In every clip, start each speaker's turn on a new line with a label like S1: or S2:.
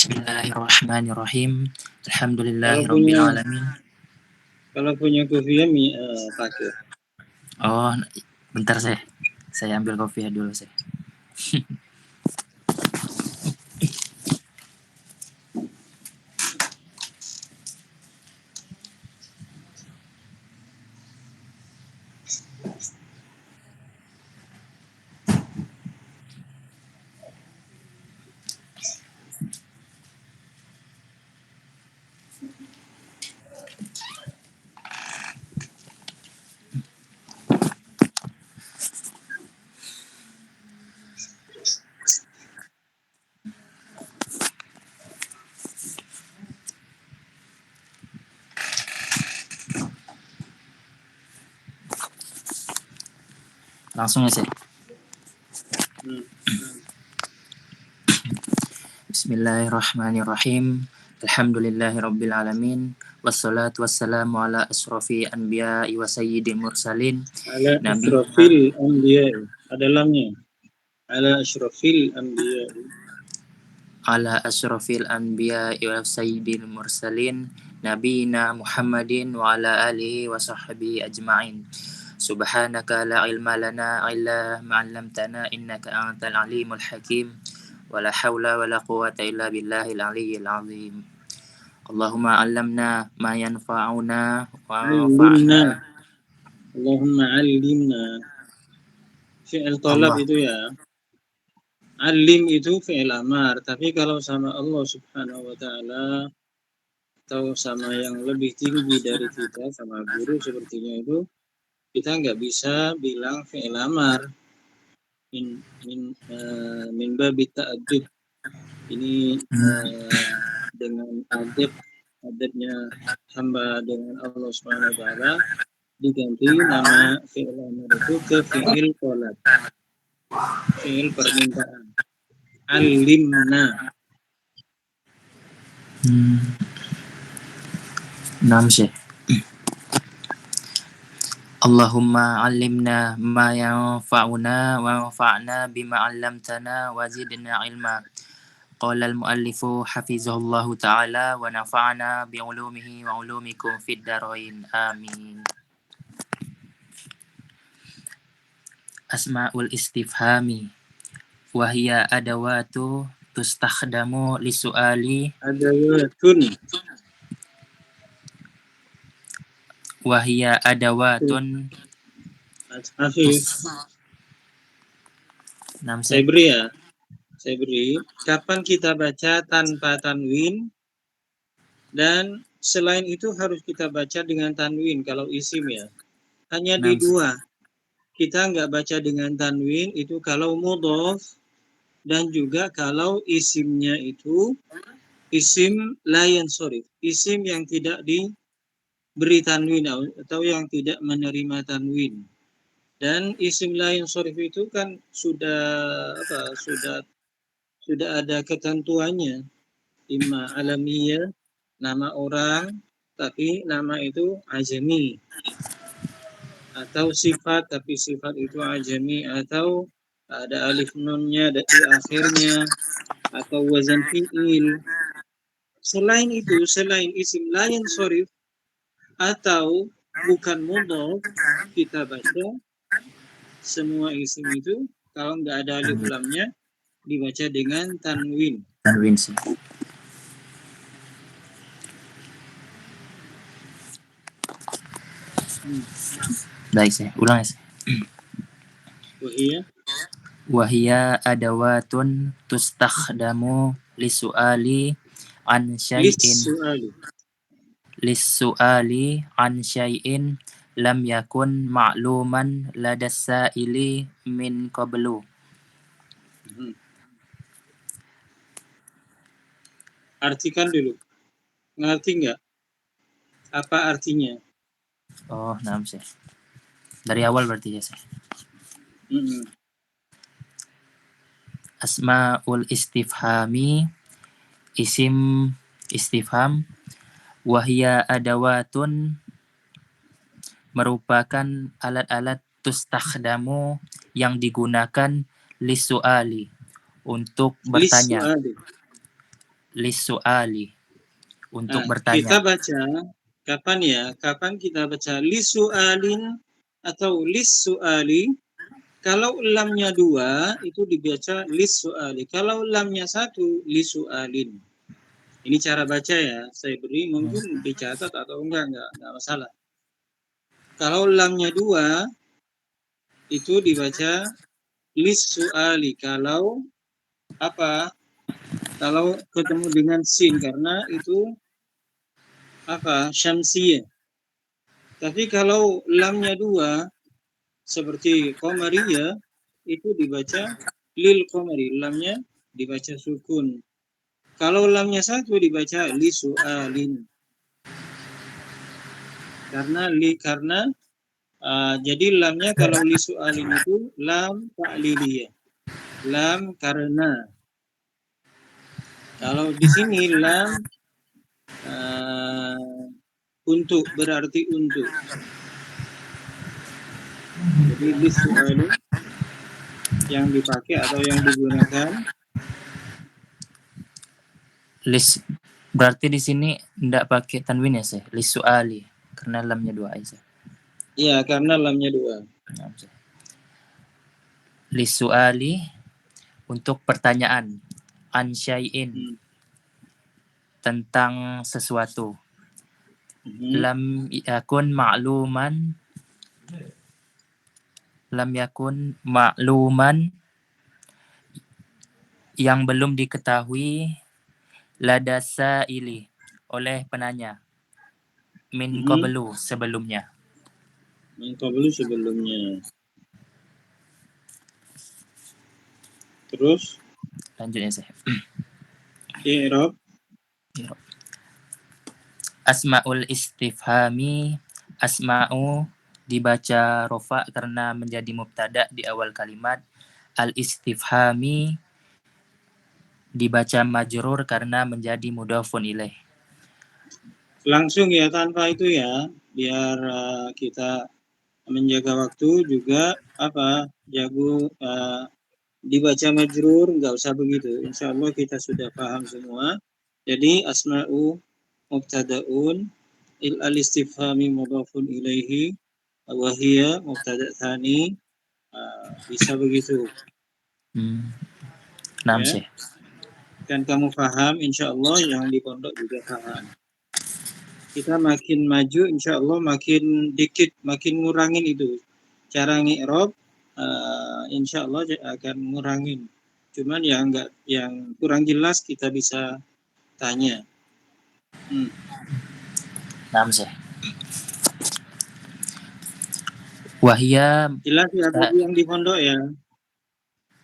S1: Bismillahirrahmanirrahim.
S2: Kalau punya
S1: Alhamdulillahirabbil
S2: kopiah pakai.
S1: Oh, bentar saya ambil kopiah dulu saya. Langsung ya, Bismillahirrahmanirrahim. Alhamdulillahirabbil alamin. Wassalatu wassalamu ala asrofi anbiya'i wa sayyidil mursalin.
S2: Ala asrofil anbiya'i. Ada lamnya. Ala asrofil anbiya'i.
S1: Ala asrofil anbiya'i wa sayyidil mursalin. Nabiyina Muhammadin wa ala alihi wa sahbihi ajma'in. Subhanaka la ilma lana illa ma 'allamtana innaka antal alimul hakim. Wala haula wala quwwata illa billahil aliyyil azim. Allahumma 'allamna ma yanfa'una wa anfa'na.
S2: Allahumma 'allimna. Fi'il talab itu ya. 'Allim itu fi'il amar, tapi kalau sama Allah Subhanahu wa taala atau sama yang lebih tinggi dari kita, sama guru sepertinya itu, kita nggak bisa bilang fi'il amar min babi ta'addub. Ini dengan adabnya hamba dengan Allah Subhanahu wa taala diganti nama fi'il amar itu ke fi'il talab. Fi'il permintaan. Alimna.
S1: Allahumma 'allimna ma yanfa'una wa anfa'na bima 'allamtana wa zidna 'ilma. Qala al-muallifu hafizahullahu ta'ala wa nafa'ana bi 'ulumihi wa 'ulumikum fid dharain. Amin. Asma'ul istifhami wa hiya adawatu tustakhdamu lisu'ali
S2: Adawatun.
S1: Wahia adawatun.
S2: Saya beri. Kapan kita baca tanpa tanwin, dan selain itu harus kita baca dengan tanwin kalau isim ya. Hanya di dua. Kita nggak baca dengan tanwin itu kalau mudhof, dan juga kalau isimnya itu isim la yansharif, isim yang tidak diberi tanwin atau yang tidak menerima tanwin. Dan isim la yansharif itu kan sudah ada ketentuannya. Imma alamiyyah, nama orang tapi nama itu ajami, atau sifat tapi sifat itu ajami, atau ada alif nunnya di akhirnya, atau wazan fi'il. Selain itu, selain isim la yansharif atau bukan mudhof, kita baca semua isim itu kalau nggak ada alif lamnya dibaca dengan tanwin.
S1: Tanwin sih. Baik sih, ulang ya. Wahia adawatun tustakhdamu lisu'ali an syai'in. Lisu'ali an syai'in lam yakun ma'luman ladas sa'ili min qablu.
S2: Artikan dulu. Ngerti nggak? Apa artinya?
S1: Oh, naam sih. Dari awal berarti ya sih. Asma'ul istifhami, isim istifham, wahia adawatun, merupakan alat-alat tustakhdamu yang digunakan lisu'ali, untuk bertanya. lisu'ali, untuk
S2: Kita
S1: bertanya.
S2: baca kapan ya? Kapan kita baca lisu'alin atau lisu'ali? Kalau lamnya 2 itu dibaca lisu'ali. Kalau lamnya 1 lisu'alin. Ini cara baca ya. Saya beri mungkin dicatat atau enggak masalah. Kalau lamnya 2 itu dibaca lisu'ali. Kalau apa? Kalau ketemu dengan sin karena itu apa? Syamsiyah. Tapi kalau lamnya 2 seperti qamariyah itu dibaca lil qamari, lamnya dibaca sukun. Kalau lamnya 1 dibaca li su'alin. Karena jadi lamnya kalau li su'alin itu lam ta'liliyah. Lam karena. Kalau di sini lam untuk, berarti untuk. Jadi li su'alin yang dipakai atau yang digunakan.
S1: Berarti di sini tidak pakai tanwin ya, Syekh? Lisu'ali, karena lamnya 2 aja.
S2: Iya, karena lamnya 2.
S1: Lisu'ali, untuk pertanyaan. An syai'in, tentang sesuatu. Lam yakun ma'luman, yang belum diketahui lada sa'ili, oleh penanya, min qablu, sebelumnya.
S2: Min qablu, sebelumnya. Terus
S1: Lanjutnya saya.
S2: i'rab.
S1: Asmaul istifhami, asma'u dibaca rofa karena menjadi mubtada di awal kalimat. Al istifhami dibaca majrur karena menjadi mudhafun ilaih.
S2: Langsung ya, tanpa itu ya, biar kita menjaga waktu juga jago dibaca majrur, nggak usah begitu. Insya Allah kita sudah paham semua. Jadi asma'u mubtada'un, al istifhami mudhafun ilaihi, wahia mubtada' tsani, bisa begitu.
S1: Naam,
S2: Ya.
S1: Syekh.
S2: Kan kamu paham, insya Allah yang di pondok juga paham. Kita makin maju, insya Allah makin dikit, makin ngurangin itu. Cara ngi'rab, insya Allah akan ngurangin. Cuman yang kurang jelas kita bisa tanya.
S1: Naam, Syekh. Wahia,
S2: jelas ya tadi yang di pondok ya.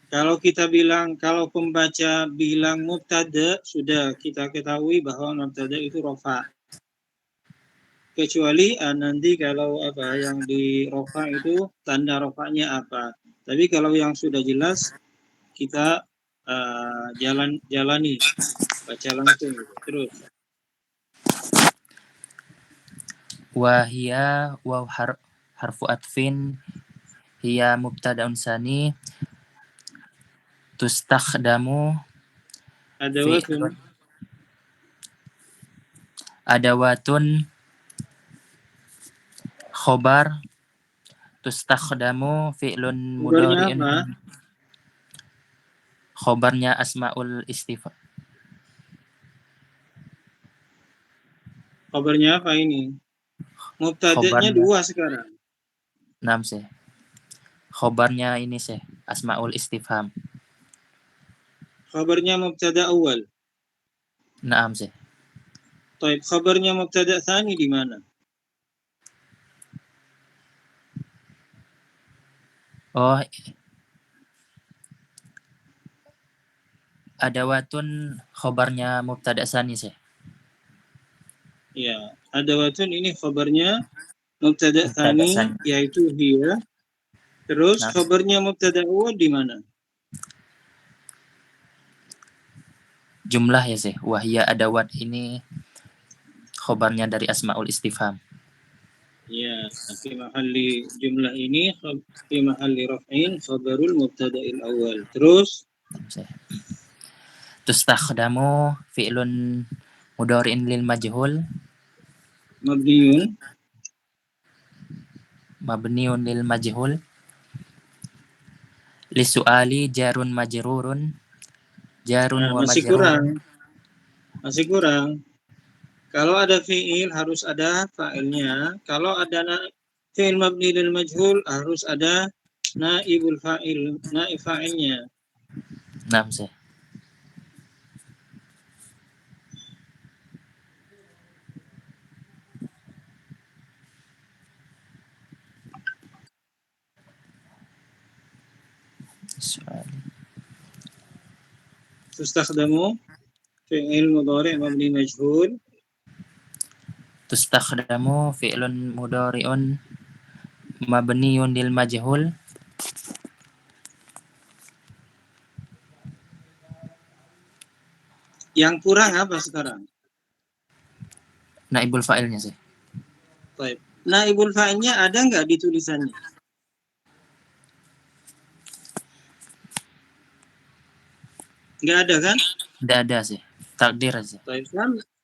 S2: Kalau kita bilang, kalau pembaca bilang mubtada, sudah kita ketahui bahwa mubtada itu rofa. Kecuali nanti kalau yang di rofa itu tanda rofanya apa. Tapi kalau yang sudah jelas, kita jalani, baca langsung gitu. Terus.
S1: Wahia waw harfu atfin hiya mubtada'un sani tustakhdamu adawatun khobar tustakhdamu fi'lun mudhari'un. Khobarnya asmaul istifham.
S2: Khobarnya apa ini? Mubtada'nya 2 sekarang.
S1: Naam, Syekh. Khobarnya ini, Syekh, asmaul istifham.
S2: Khabarnya mubtada awal.
S1: Naam, Syekh.
S2: Taib, khabarnya mubtada tsani di mana?
S1: Oh, adawatun khobarnya mubtada tsani, Syekh.
S2: Ya, adawatun ini khabarnya mubtada tsani, yaitu hiya. Terus khabarnya mubtada awal di mana?
S1: Jumlah ya, Syekh. Wahia adawat ini khobarnya dari asmaul istifham.
S2: Ya, fi mahalli jumlah ini fi mahalli raf'in khabarul mubtada'il awal. Terus
S1: Tustakhdamu fi'lun mudhari'in lil majhul
S2: mabniun
S1: mabniun lil majhul. Lisu'ali jarun majrurun jarun wa
S2: masih
S1: majrurun.
S2: kurang. Kalau ada fi'il harus ada fa'ilnya. Kalau ada fi'il mabni lil majhul harus ada naibul fa'il, naib fa'ilnya.
S1: Naam sih. Lisu'ali.
S2: Tustakhdamu fi'il mudhari' mabni majhul
S1: Tustakhdamu fi'lun mudhari'un mabniun lil majhul.
S2: Yang kurang apa sekarang?
S1: Naibul fa'ilnya sih.
S2: Baik. Naibul fa'ilnya ada nggak di tulisannya? Nggak ada kan?
S1: Tidak ada sih. Takdir aja.
S2: Baik.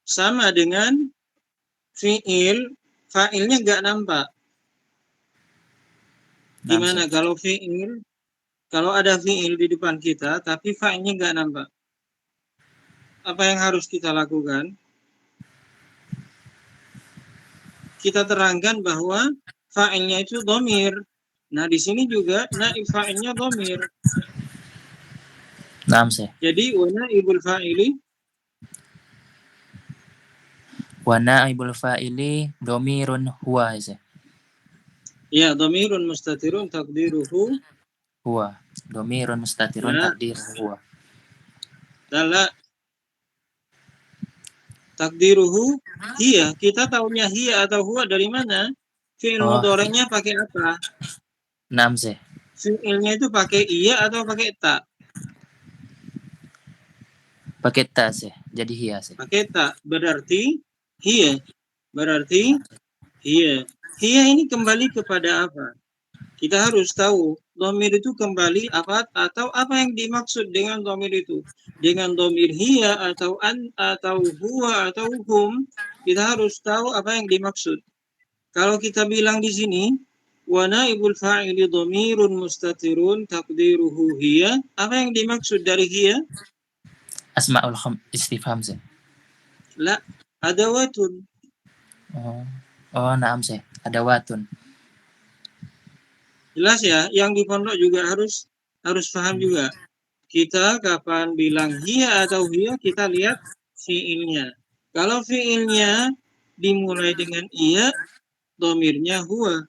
S2: Sama dengan fi'il, fa'ilnya nggak nampak.
S1: Naam
S2: Gimana
S1: sih.
S2: kalau ada fi'il di depan kita, tapi fa'ilnya nggak nampak. Apa yang harus kita lakukan? Kita terangkan bahwa fa'ilnya itu dhamir. Nah, di sini juga naib fa'ilnya dhamir.
S1: Naam sih.
S2: Jadi, wa naibul fa'ili
S1: Wa naibul fa'ili dhamirun huwa sih.
S2: ya dhamirun mustatirun taqdiruhu
S1: Huwa. Dhamirun mustatirun
S2: la
S1: takdir huwa.
S2: la takdiruhu hiya. Kita tahunya hiya atau huwa dari mana? Fi'il
S1: Oh,
S2: mudhari'nya pakai apa?
S1: naam sih.
S2: Fi'ilnya itu pakai iya atau pakai ta?
S1: Pakai ta sih. Jadi hiya sih.
S2: Pakai ta. Berarti hiya. Berarti hiya. Hiya ini kembali kepada apa? Kita harus tahu dhamir itu kembali apa atau apa yang dimaksud dengan dhamir itu. Dengan dhamir hiya atau an atau huwa atau hum, kita harus tahu apa yang dimaksud. Kalau kita bilang di sini wa naibul fa'ili dhamirun mustatirun taqdiruhu hiya, apa yang dimaksud dari hiya?
S1: Asma'ul istifham sih.
S2: La adawatun.
S1: Oh. Oh, naam sih. Adawatun.
S2: Jelas ya, yang di pondok juga harus paham juga. Kita kapan bilang hiya atau hiya, kita lihat fiilnya. Kalau fiilnya dimulai dengan iya, domirnya huwa.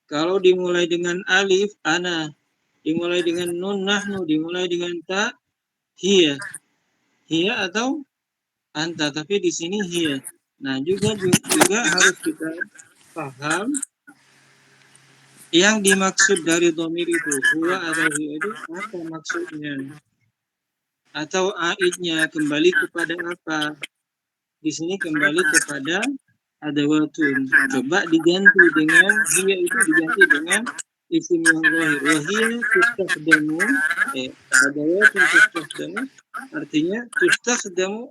S2: Kalau dimulai dengan alif, ana. Dimulai dengan nun, nahnu. Dimulai dengan ta, hiya. Hiya atau anta, tapi di sini hiya. Nah, juga harus kita paham yang dimaksud dari domir itu, huwa atau hiya itu apa maksudnya? Atau aidnya kembali kepada apa? Di sini kembali kepada adawatun. Coba diganti dengan hiya, itu diganti dengan isim yang zahir. Wahiyya tustakhdamu, adawatun tustakhdamu, artinya tustakhdamu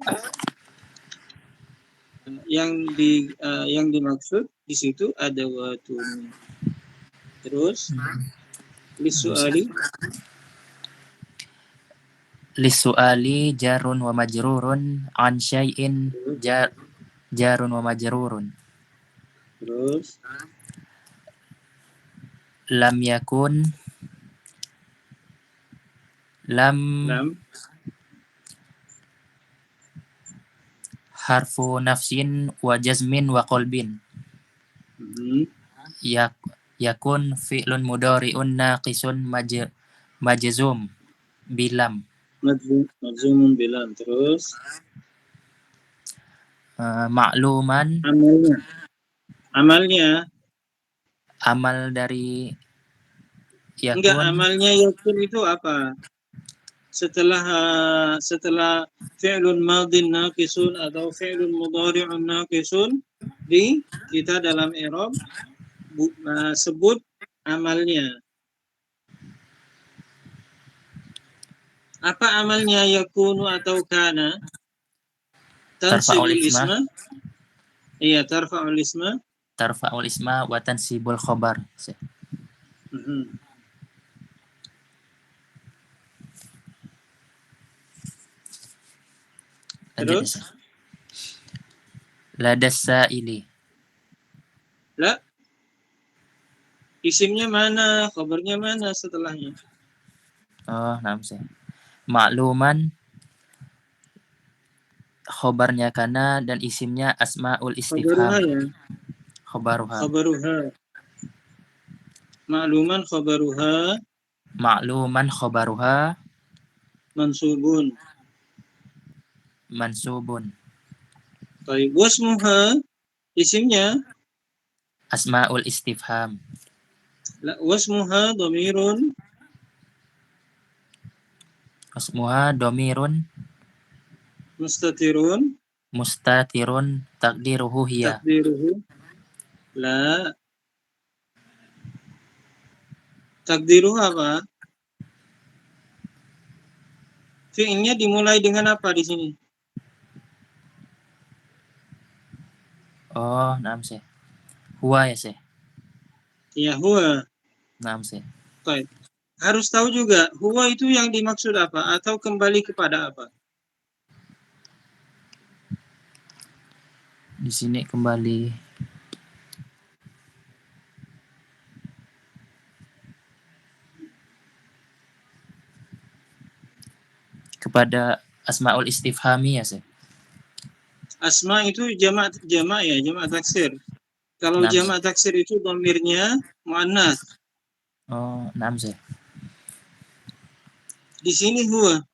S2: yang dimaksud di situ adawatun. Terus lisuali
S1: Lisu'ali jarun wa majrurun an syai'in jarun wa majrurun.
S2: terus
S1: Lam yakun lam
S2: lam
S1: harfu nafsin wa jazmin wa qalbin. Yakun fi'lun mudhari'un naqisun majzum bilam.
S2: majzumun bilam. Terus
S1: Ma'luman
S2: amalnya
S1: amal dari
S2: enggak,
S1: yakun
S2: amalnya yakun itu apa? Setelah fi'lun madin naqisun atau fi'lun mudhari'un naqisun, di kita dalam i'rab sebut amalnya. Apa amalnya yakunu atau kana?
S1: Tarfa'ul
S2: Tansibul
S1: isma,
S2: isma. Iya, tarfa'ul isma.
S1: tarfa'ul isma wa tansibul khobar.
S2: Mhm.
S1: Lanjut ya,
S2: Terus,
S1: Syekh. Ladas sa'ili.
S2: la, isimnya mana, khabarnya mana setelahnya?
S1: Oh, naam Syekh. Makluman, khobarnya kana dan isimnya asmaul
S2: Khabaruha
S1: istifham.
S2: ya,
S1: Khobaruha.
S2: khabaruha. Makluman khabaruha
S1: Makluman khobaruha
S2: mansubun.
S1: mansubun.
S2: Baik, wasmuha, isimnya,
S1: Asmaul istifham.
S2: la, wasmuha domirun
S1: Asmuha domirun
S2: mustatirun
S1: mustatirun takdiruhu hiya.
S2: takdiruhu la. Takdiruhu apa? Fi'ilnya dimulai dengan apa di sini?
S1: Oh, naam Syekh. Huwa ya Syekh.
S2: Ya, huwa.
S1: Naam Syekh.
S2: Baik. Harus tahu juga, huwa itu yang dimaksud apa? Atau kembali kepada apa?
S1: Di sini kembali kepada asmaul istifhami ya Syekh.
S2: Asma itu jamak ya, jamak taksir. Kalau
S1: Naam
S2: jamak
S1: Syekh.
S2: taksir itu dhamirnya muannats.
S1: Oh, naam Syekh.
S2: Di sini huwa.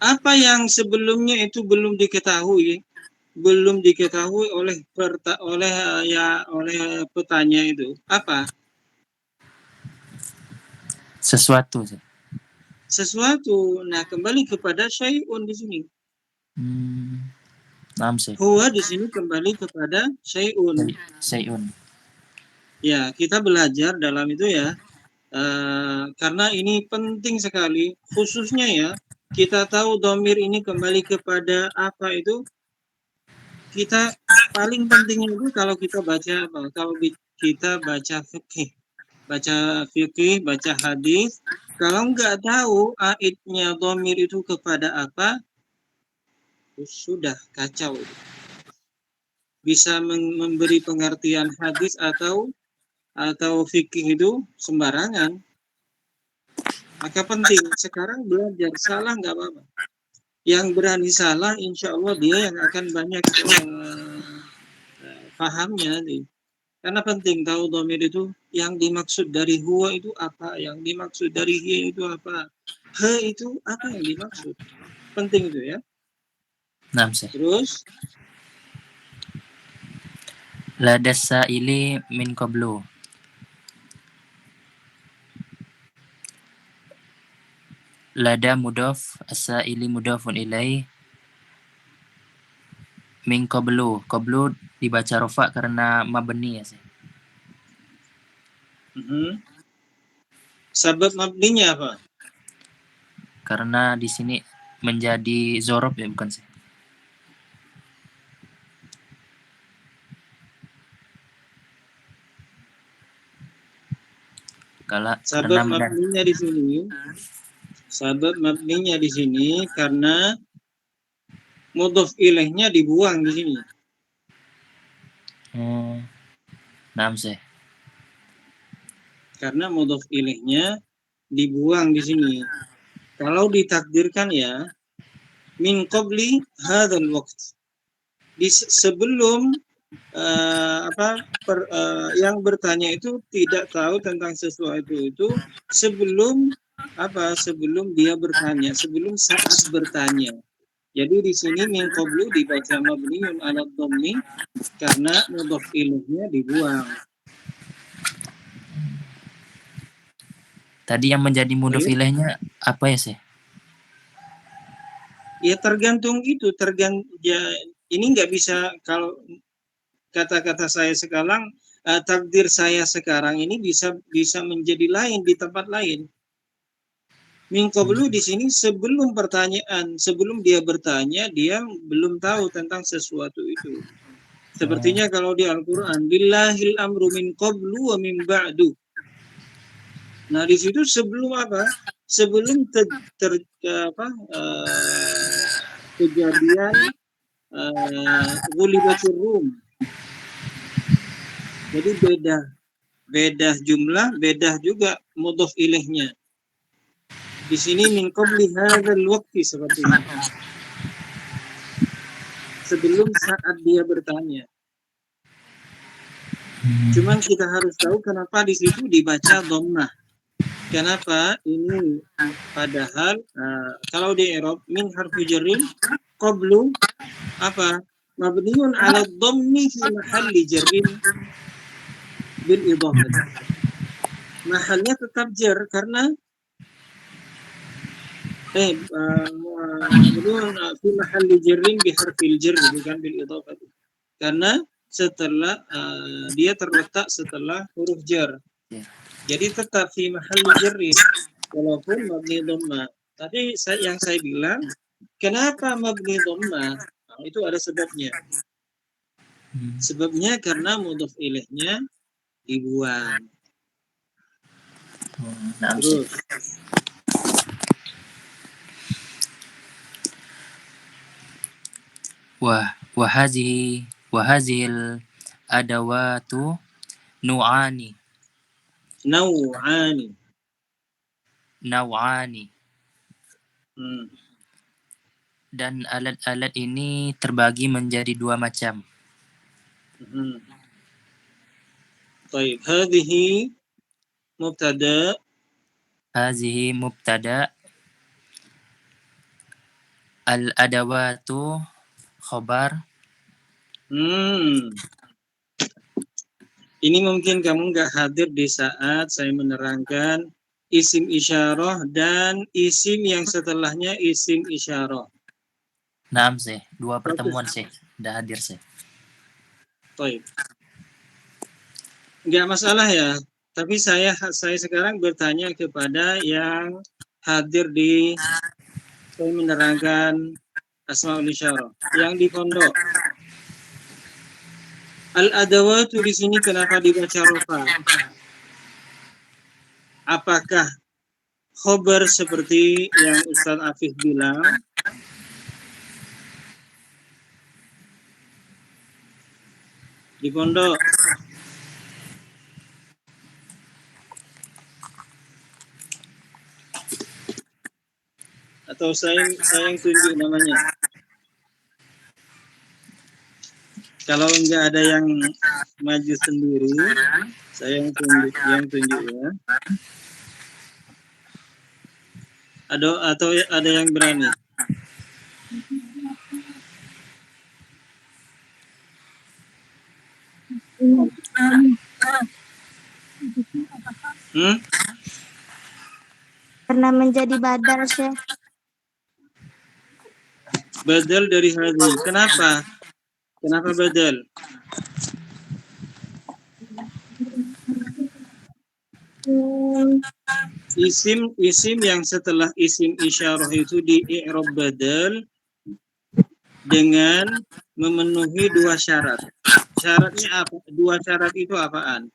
S2: Apa yang sebelumnya itu belum diketahui, oleh petanya itu apa?
S1: Sesuatu Syekh.
S2: Sesuatu. Nah, kembali kepada syai'un di sini.
S1: Naam Syekh.
S2: Huwa di sini kembali kepada syai'un.
S1: Syai'un.
S2: Ya, kita belajar dalam itu ya, karena ini penting sekali, khususnya ya, kita tahu domir ini kembali kepada apa itu, kita paling pentingnya itu kalau kita baca apa? Kalau kita baca fikih, baca hadis, kalau nggak tahu aidnya domir itu kepada apa, sudah kacau itu. Bisa memberi pengertian hadis atau fikih itu sembarangan. Maka penting sekarang belajar, salah nggak apa-apa. Yang berani salah, insya Allah dia yang akan banyak pahamnya nih. Karena penting tahu domir itu yang dimaksud dari huwa itu apa, yang dimaksud dari hiya itu apa, he itu apa yang dimaksud. Penting itu ya.
S1: Naam Syekh.
S2: Terus,
S1: Ladas sa'ili min qablu. Lada mudhof, as-sa'ili mudhofun ilaih. Min qablu. Qablu dibaca rofa karena mabni ya Syekh.
S2: sabab mabninya apa?
S1: Karena di sini menjadi zorob ya bukan Syekh. Karena
S2: Sabab mabninya di sini, sabab mabninya di sini karena mudhof ilaihnya dibuang di sini.
S1: Naam Syekh.
S2: Karena mudhof ilaihnya dibuang di sini. Kalau ditakdirkan ya, min qabli hadzal waqt. Sebelum yang bertanya itu tidak tahu tentang sesuatu itu sebelum sebelum dia bertanya, sebelum saat bertanya. Jadi di sini min qablu dibaca mabniun ala dhammi karena mudhof ilaihnya dibuang.
S1: Tadi yang menjadi mudhof
S2: Baik.
S1: ilaihnya apa ya Syekh?
S2: Ya tergantung itu, ini nggak bisa, kalau kata-kata saya sekarang takdir saya sekarang ini bisa menjadi lain di tempat lain. Min qablu di sini sebelum dia bertanya, dia belum tahu tentang sesuatu itu. Sepertinya kalau di Al-Qur'an, billahil amru min qablu wa min ba'du. Nah, di situ sebelum apa? Sebelum kejadian ghulibatir Rum. Jadi beda jumlah, beda juga mudhof ilaihnya. Di sini min qabli hadzal waqti sepertinya. Sebelum saat dia bertanya. Cuman kita harus tahu kenapa di situ dibaca dhammah. Kenapa? Ini padahal kalau di i'rab min harfu jarrin qablu apa? Mabniun 'ala dhammi fi mahalli jarrin bil idhafah. Mahalnya tetap jar karena mabniun fi mahalli jarrin bi harfil jar bukan bil idhafah. Karena setelah dia terletak setelah huruf jar. Jadi tetap fi mahalli jarrin walaupun mabni dhamma. Tapi yang saya bilang, kenapa mabni dhamma? Nah, itu ada sebabnya. Sebabnya karena mudhof ilaihnya dibuang. Terus
S1: wahazil adawatu nau'ani. Dan alat-alat ini terbagi menjadi dua macam.
S2: Baik, hadhihi mubtada,
S1: al-adawatu khobar.
S2: Ini mungkin kamu nggak hadir di saat saya menerangkan isim isyarah dan isim yang setelahnya isim isyarah.
S1: Naam sih, dua pertemuan sih, udah hadir sih.
S2: Baik. Nggak masalah ya, tapi saya sekarang bertanya kepada yang hadir di saya menerangkan asmaul isyarah yang di pondok. Al-adawatu di sini kenapa dibaca rofa? Apakah khobar seperti yang Ustaz Afif bilang? Di pondok. Atau saya yang tunjuk namanya. Kalau enggak ada yang maju sendiri, saya yang tunjuk ya. Atau ada yang berani?
S3: Pernah menjadi badal, Syekh.
S2: Badal dari hadhi. Kenapa? Kenapa badal? Isim yang setelah isim isyarah itu di i'rab badal dengan memenuhi dua syarat. Syaratnya apa? Dua syarat itu apaan?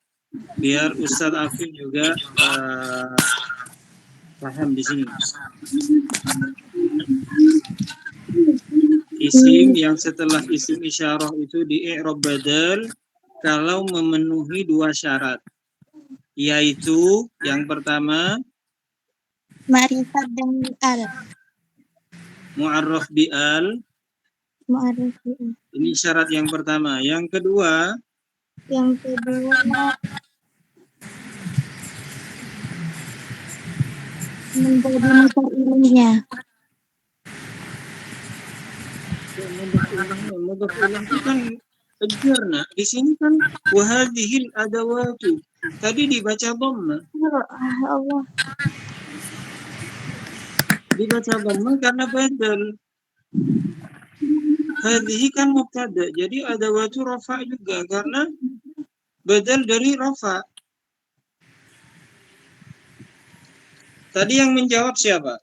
S2: Biar Ustadz Afif juga paham di sini. Isim yang setelah isim isyarah itu di i'rab badal kalau memenuhi dua syarat, yaitu yang pertama
S3: Ma'rifat dan al.
S2: Mu'arraf bi al. Ini syarat yang pertama. Yang kedua
S3: menjadi mufa'ilnya.
S2: Mudhof ilaih itu kan kejar, nak. Di sini kan wahadhil adawatu. Tadi dibaca dhamma.
S3: Allah.
S2: Dibaca dhamma karena badal. Hadhihi kan mubtada. Jadi adawatu rafa juga karena Badal dari rafa. Tadi yang menjawab siapa?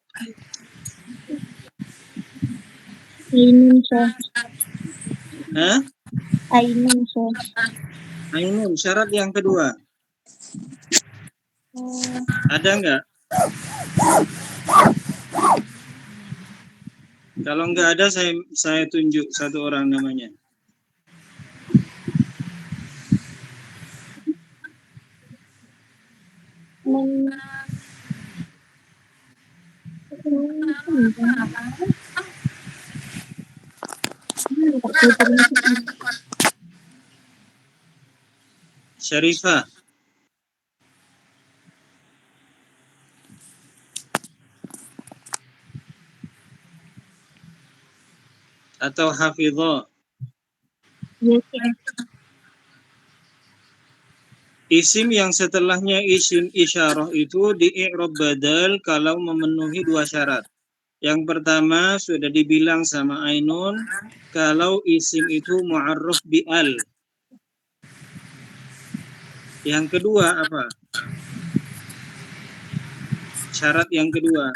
S3: Ainun, Syekh.
S2: Hah?
S3: Ainun, Syekh.
S2: Ainun, syarat yang kedua. Ada nggak? Kalau nggak ada, saya tunjuk satu orang namanya. Syarifah. Atau Hafidhah. Isim yang setelahnya isim isyarah itu di i'rab badal kalau memenuhi dua syarat. Yang pertama sudah dibilang sama Ainun, kalau isim itu mu'arraf bi al. Yang kedua apa? Syarat yang kedua.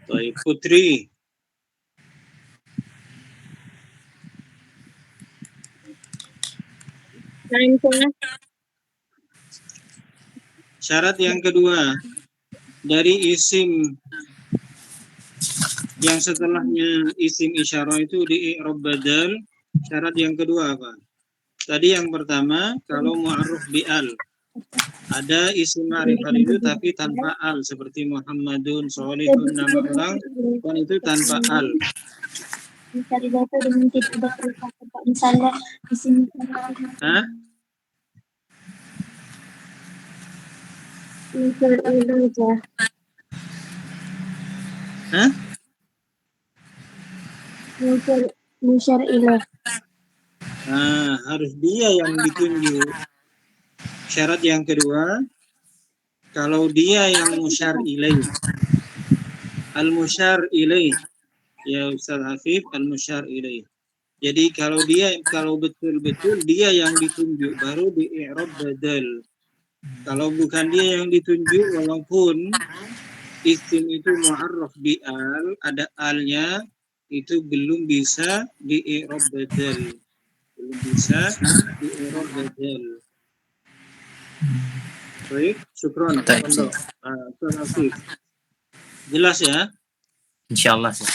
S2: Baik, Putri. Syarat yang kedua dari isim yang setelahnya isim isyarah itu di i'rab badal. Syarat yang kedua apa? Tadi yang pertama kalau mu'arraf bi al. Ada isim ma'rifat itu tapi tanpa al, seperti Muhammadun, Solihun, nama orang, kan itu tanpa al.
S3: Mencari data dengan tidak ada perintah tempat misalnya di sini.
S2: Hah? Hah?
S3: Musyar ilaih.
S2: Nah, harus dia yang ditunjuk. Syarat yang kedua, kalau dia yang musyar ilaih. Al-musyar ilaih. Ya Ustaz Hafif, al-musyar ilaih. Jadi kalau betul-betul dia yang ditunjuk baru di i'rab badal. Kalau bukan dia yang ditunjuk, walaupun isim itu mu'arraf bi al, ada alnya, itu belum bisa di i'rab badal. Belum bisa di i'rab badal. Baik, syukron. Pondok. Jelas ya?
S1: Insyaallah sih.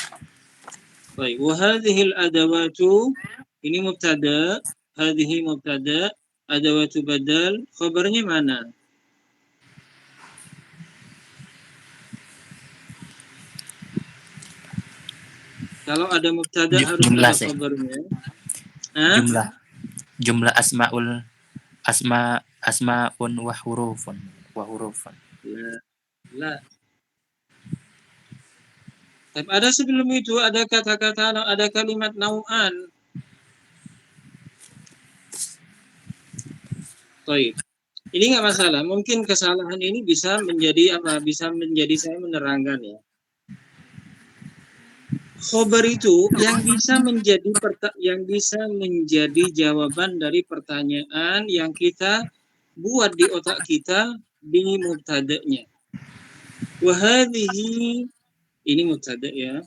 S2: Baik, wa hadhil adawatu, ini mubtada, hadhihi mubtada, adawatu badal, khabarnya mana? Kalau ada mubtada harus
S1: Jumlah
S2: ada
S1: sih.
S2: khabarnya. Hah?
S1: Jumlah asmaun wa hurufun.
S2: La. Tapi ada sebelum itu ada kata-kata, ada kalimat nau'an. Baik. Ini nggak masalah. Mungkin kesalahan ini bisa menjadi apa? Bisa menjadi saya menerangkan ya. Khobar itu yang bisa menjadi jawaban dari pertanyaan yang kita buat di otak kita di mubtada'nya. Wahadihi, ini mubtada ya.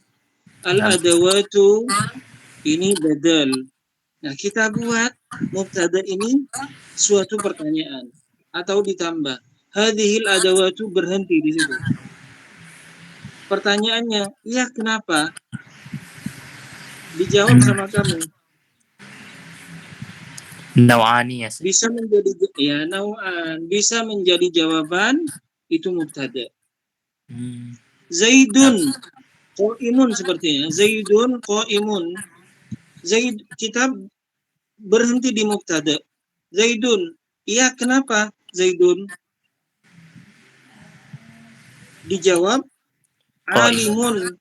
S2: Al-adawatu, ini badal. Nah, kita buat mubtada ini suatu pertanyaan atau ditambah. Hadhil adawatu, berhenti di situ. Pertanyaannya, ya kenapa? Dijawab sama kamu.
S1: Naw'ani ya.
S2: Bisa menjadi ya nau'an, bisa menjadi jawaban itu mubtada. Zaidun qaimun, sepertinya. Zaidun qaimun. Zaid, kita berhenti di mubtada. Zaidun, iya kenapa Zaidun? Dijawab alimun,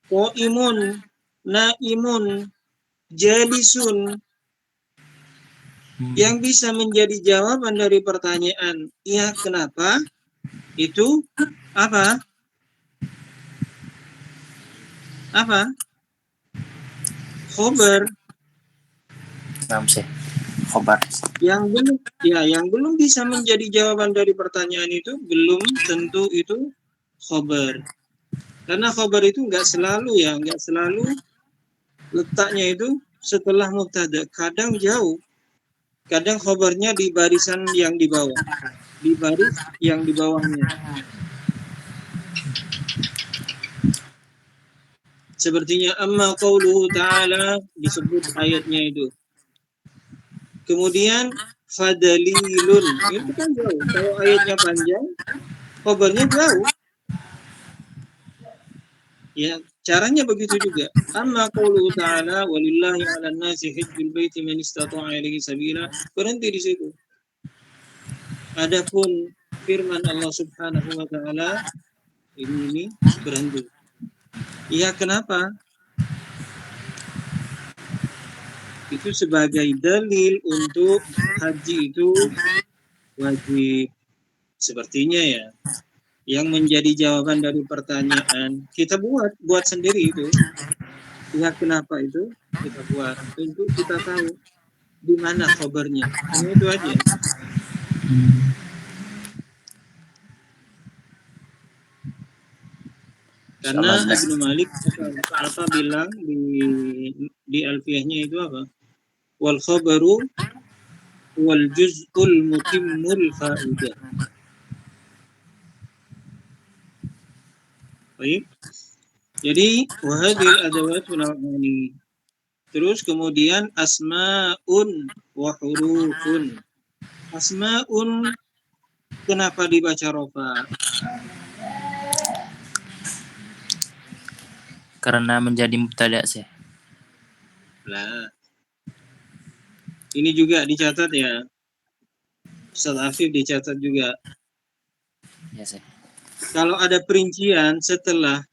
S2: qaimun, naimun, jalisun, Yang bisa menjadi jawaban dari pertanyaan iya kenapa itu apa? Apa? Khobar.
S1: Naam Syekh. Khobar.
S2: Yang belum bisa menjadi jawaban dari pertanyaan itu belum tentu itu khobar. Karena khobar itu nggak selalu letaknya itu setelah mubtada. Kadang jauh. Kadang khobarnya di barisan yang di bawah. Di baris yang di bawahnya. Sepertinya amma qauluhu ta'ala disebut ayatnya itu. Kemudian fadalilun. Itu kan jauh. Kalau ayatnya panjang, khobarnya jauh. Ya, caranya begitu juga. Amma qauluhu ta'ala walillahi 'alan nasi hajjul baiti man istata'a ilaihi sabila. Berhenti di situ. Adapun firman Allah Subhanahu wa taala ini berhenti. Iya, kenapa? Itu sebagai dalil untuk haji itu wajib. Sepertinya ya. Yang menjadi jawaban dari pertanyaan kita buat sendiri itu. Ya kenapa itu kita buat untuk kita tahu di mana khobarnya. Hanya itu aja. Karena Ibnu Malik apa bilang di alfiyahnya itu apa? Wal khabaru wal juz'ul mutimmul fa'idah. Baik. Jadi wahadil adawatu naw'ani. Terus kemudian asma'un wa hurufun. Asma'un kenapa dibaca rofa?
S1: Karena menjadi mubtada Syekh.
S2: Lah. Ini juga dicatat ya. Ustaz Afif dicatat juga.
S1: Ya Syekh.
S2: Kalau ada perincian setelah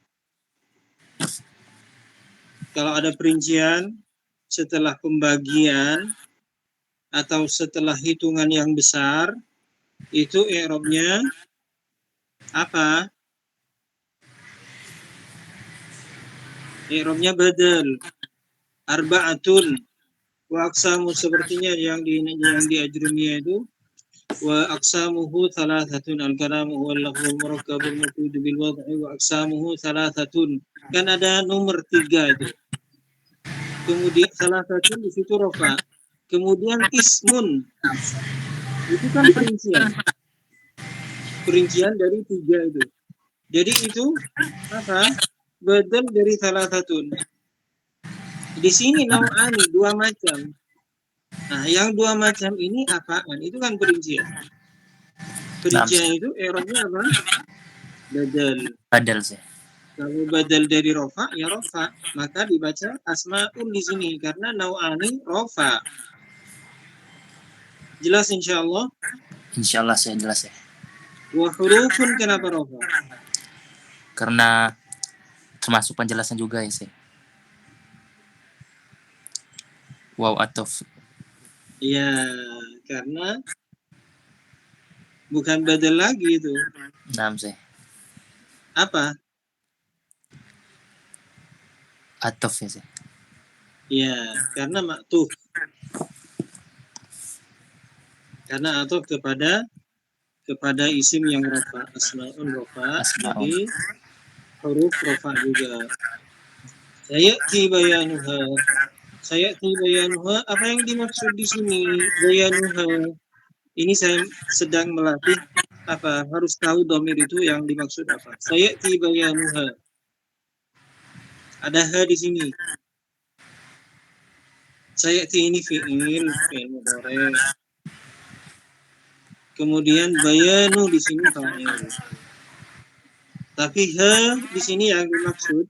S2: pembagian atau setelah hitungan yang besar, itu i'rabnya apa? I'rabnya badal. Arba'atun wa aqsamu, sepertinya yang di ajrumiyah itu wa aqsamuhu thalathatun, al-kalamu huwa al-lafzul murakkabul mufid bil wad'i wa aqsamuhu thalathatun. Kan ada nomor 3 itu. Kemudian thalathatun di situ rofa. Kemudian ismun. Itu kan perincian dari 3 itu. Jadi itu apa? Badal dari thalathatun. Di sini nau'ani, 2 macam. Nah, yang 2 macam ini apaan? Itu kan perincian. Perincian itu i'rabnya apa? Badal.
S1: Badal Syekh.
S2: Kalau badal dari rofa, ya rofa. Maka dibaca asma'un di sini karena nau'ani rofa. Jelas insyaallah?
S1: Insyaallah Syekh, jelas ya.
S2: Wa hurufun kenapa rofa?
S1: Karena termasuk penjelasan juga ya Syekh. Waw atof.
S2: Ya, karena bukan badal lagi itu.
S1: Naam Syekh.
S2: Apa?
S1: Atof ya Syekh.
S2: Ya, karena maktuf. Karena atuf kepada isim yang rofa, asma'un rofa, jadi huruf rofa juga. Sayati bayanuha, apa yang dimaksud di sini bayanuha? Ini saya sedang melatih apa, harus tahu dhamir itu yang dimaksud apa. Sayati bayanuha. Ada ha di sini. Sayati ini fi'il mudhari'. Kemudian bayanu di sini fa'il. Tapi ha di sini yang dimaksud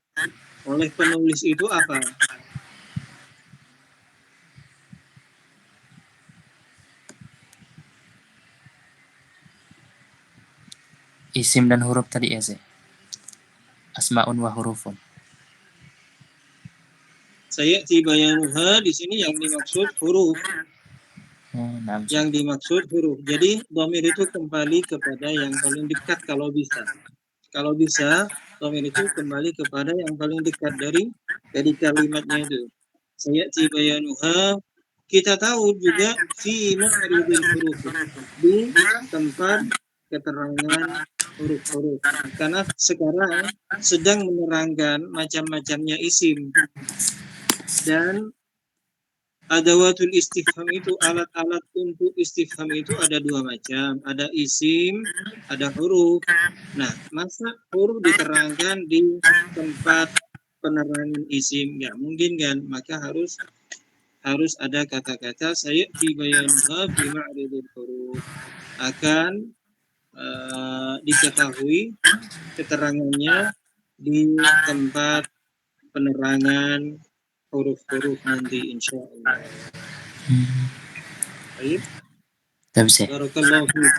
S2: oleh penulis itu apa?
S1: Isim dan huruf tadi ya Syekh. Asma'un wa hurufun.
S2: Sayati bayanuha di sini yang dimaksud huruf.
S1: Naam.
S2: Yang dimaksud huruf. Jadi dhamir itu kembali kepada yang paling dekat kalau bisa. Kalau bisa, dhamir itu kembali kepada yang paling dekat dari kalimatnya itu. Sayati bayanuha, kita tahu juga fi ma'ridil huruf, di tempat keterangan huruf-huruf. Karena sekarang sedang menerangkan macam-macamnya isim. Dan adawatul istifham itu, alat-alat untuk istifham itu ada dua macam. Ada isim, ada huruf. Nah, masa huruf diterangkan di tempat penerangan isim? Nggak mungkin kan? Maka harus ada kata-kata saya bayanuha fi ma'ridil huruf. Akan diketahui keterangannya di tempat penerangan huruf-huruf nanti insya Allah. Baik.
S1: Tabsih.
S2: Barakallahu fiik.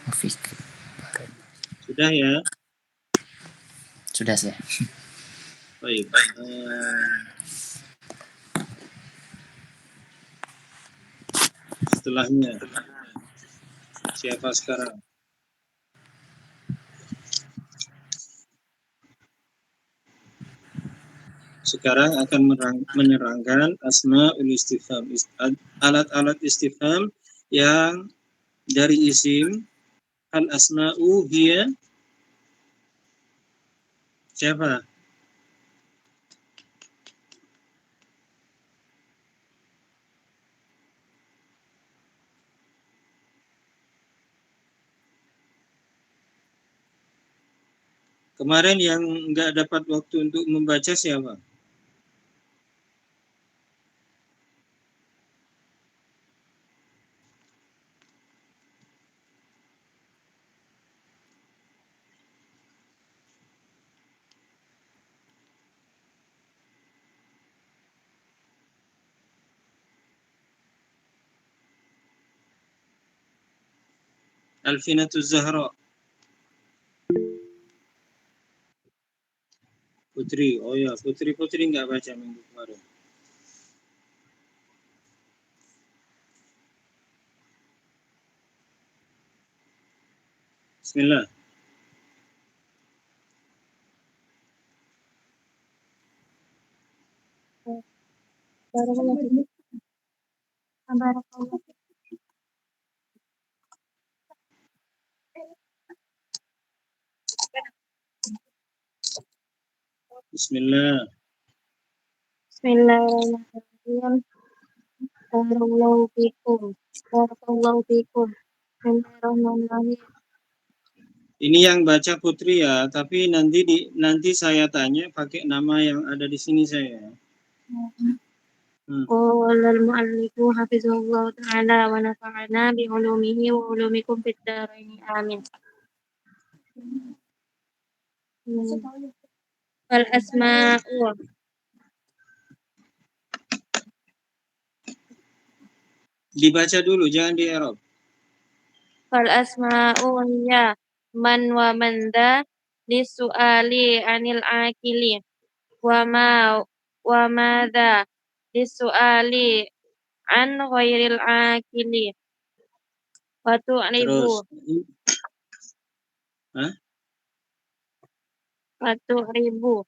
S1: Mufik.
S2: Sudah ya?
S1: Sudah saya.
S2: Baik. Setelahnya siapa sekarang? Sekarang akan menerangkan asmaul istifham, alat-alat istifham yang dari isim. Al asma'u hiya, siapa? Kemarin yang nggak dapat waktu untuk membaca siapa? Alfinatuz Zahra. Putri, oh ya, Putri nggak baca minggu kemarin. Bismillah.
S3: Barakallahu. Barakallahu.
S2: Bismillah.
S3: Bismillahirrahmanirrahim. Barakallahu fikum. Barakallahu fikum. Bismillahirrahmanirrahim.
S2: Ini yang baca Putri ya, tapi nanti saya tanya pakai nama yang ada di sini saya.
S3: Qala al-mu'allifu hafizahullahu ta'ala wa nafa'ana bi ulumihi wa ulumikum fid dharain. Amin. Wal asma'u
S2: Dibaca dulu, jangan di Arab.
S3: fal asma'u hiya man wa man dha lisu'ali anil akili wa ma dha lisu'ali an ghairil akili wa tu'ribu
S2: Terus. Hah?
S3: wa tu'ribu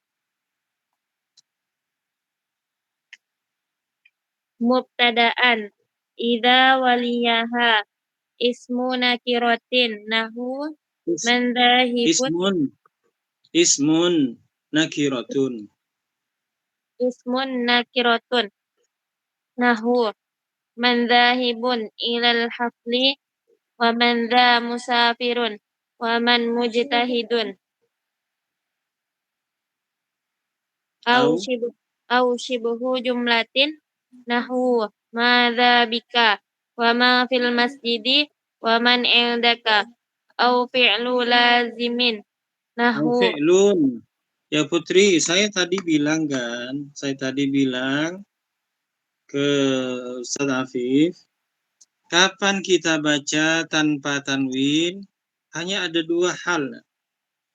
S3: mubtada'an idza waliyaha ismu nakiratin nahu man dhahibun
S2: Ismun nakiratun.
S3: ismun nakiratun nahu man dhahibun ilal hafli wa man dha musafirun wa man mujtahidun au
S2: Au
S3: shibhu au shibhu jumlatin nahu madza bika wa ma fil masjidi wa man indaka au fi'lu lazimin nahu
S2: fi'lun. Ya Putri, saya tadi bilang ke Ustaz Afif, kapan kita baca tanpa tanwin, hanya ada dua hal.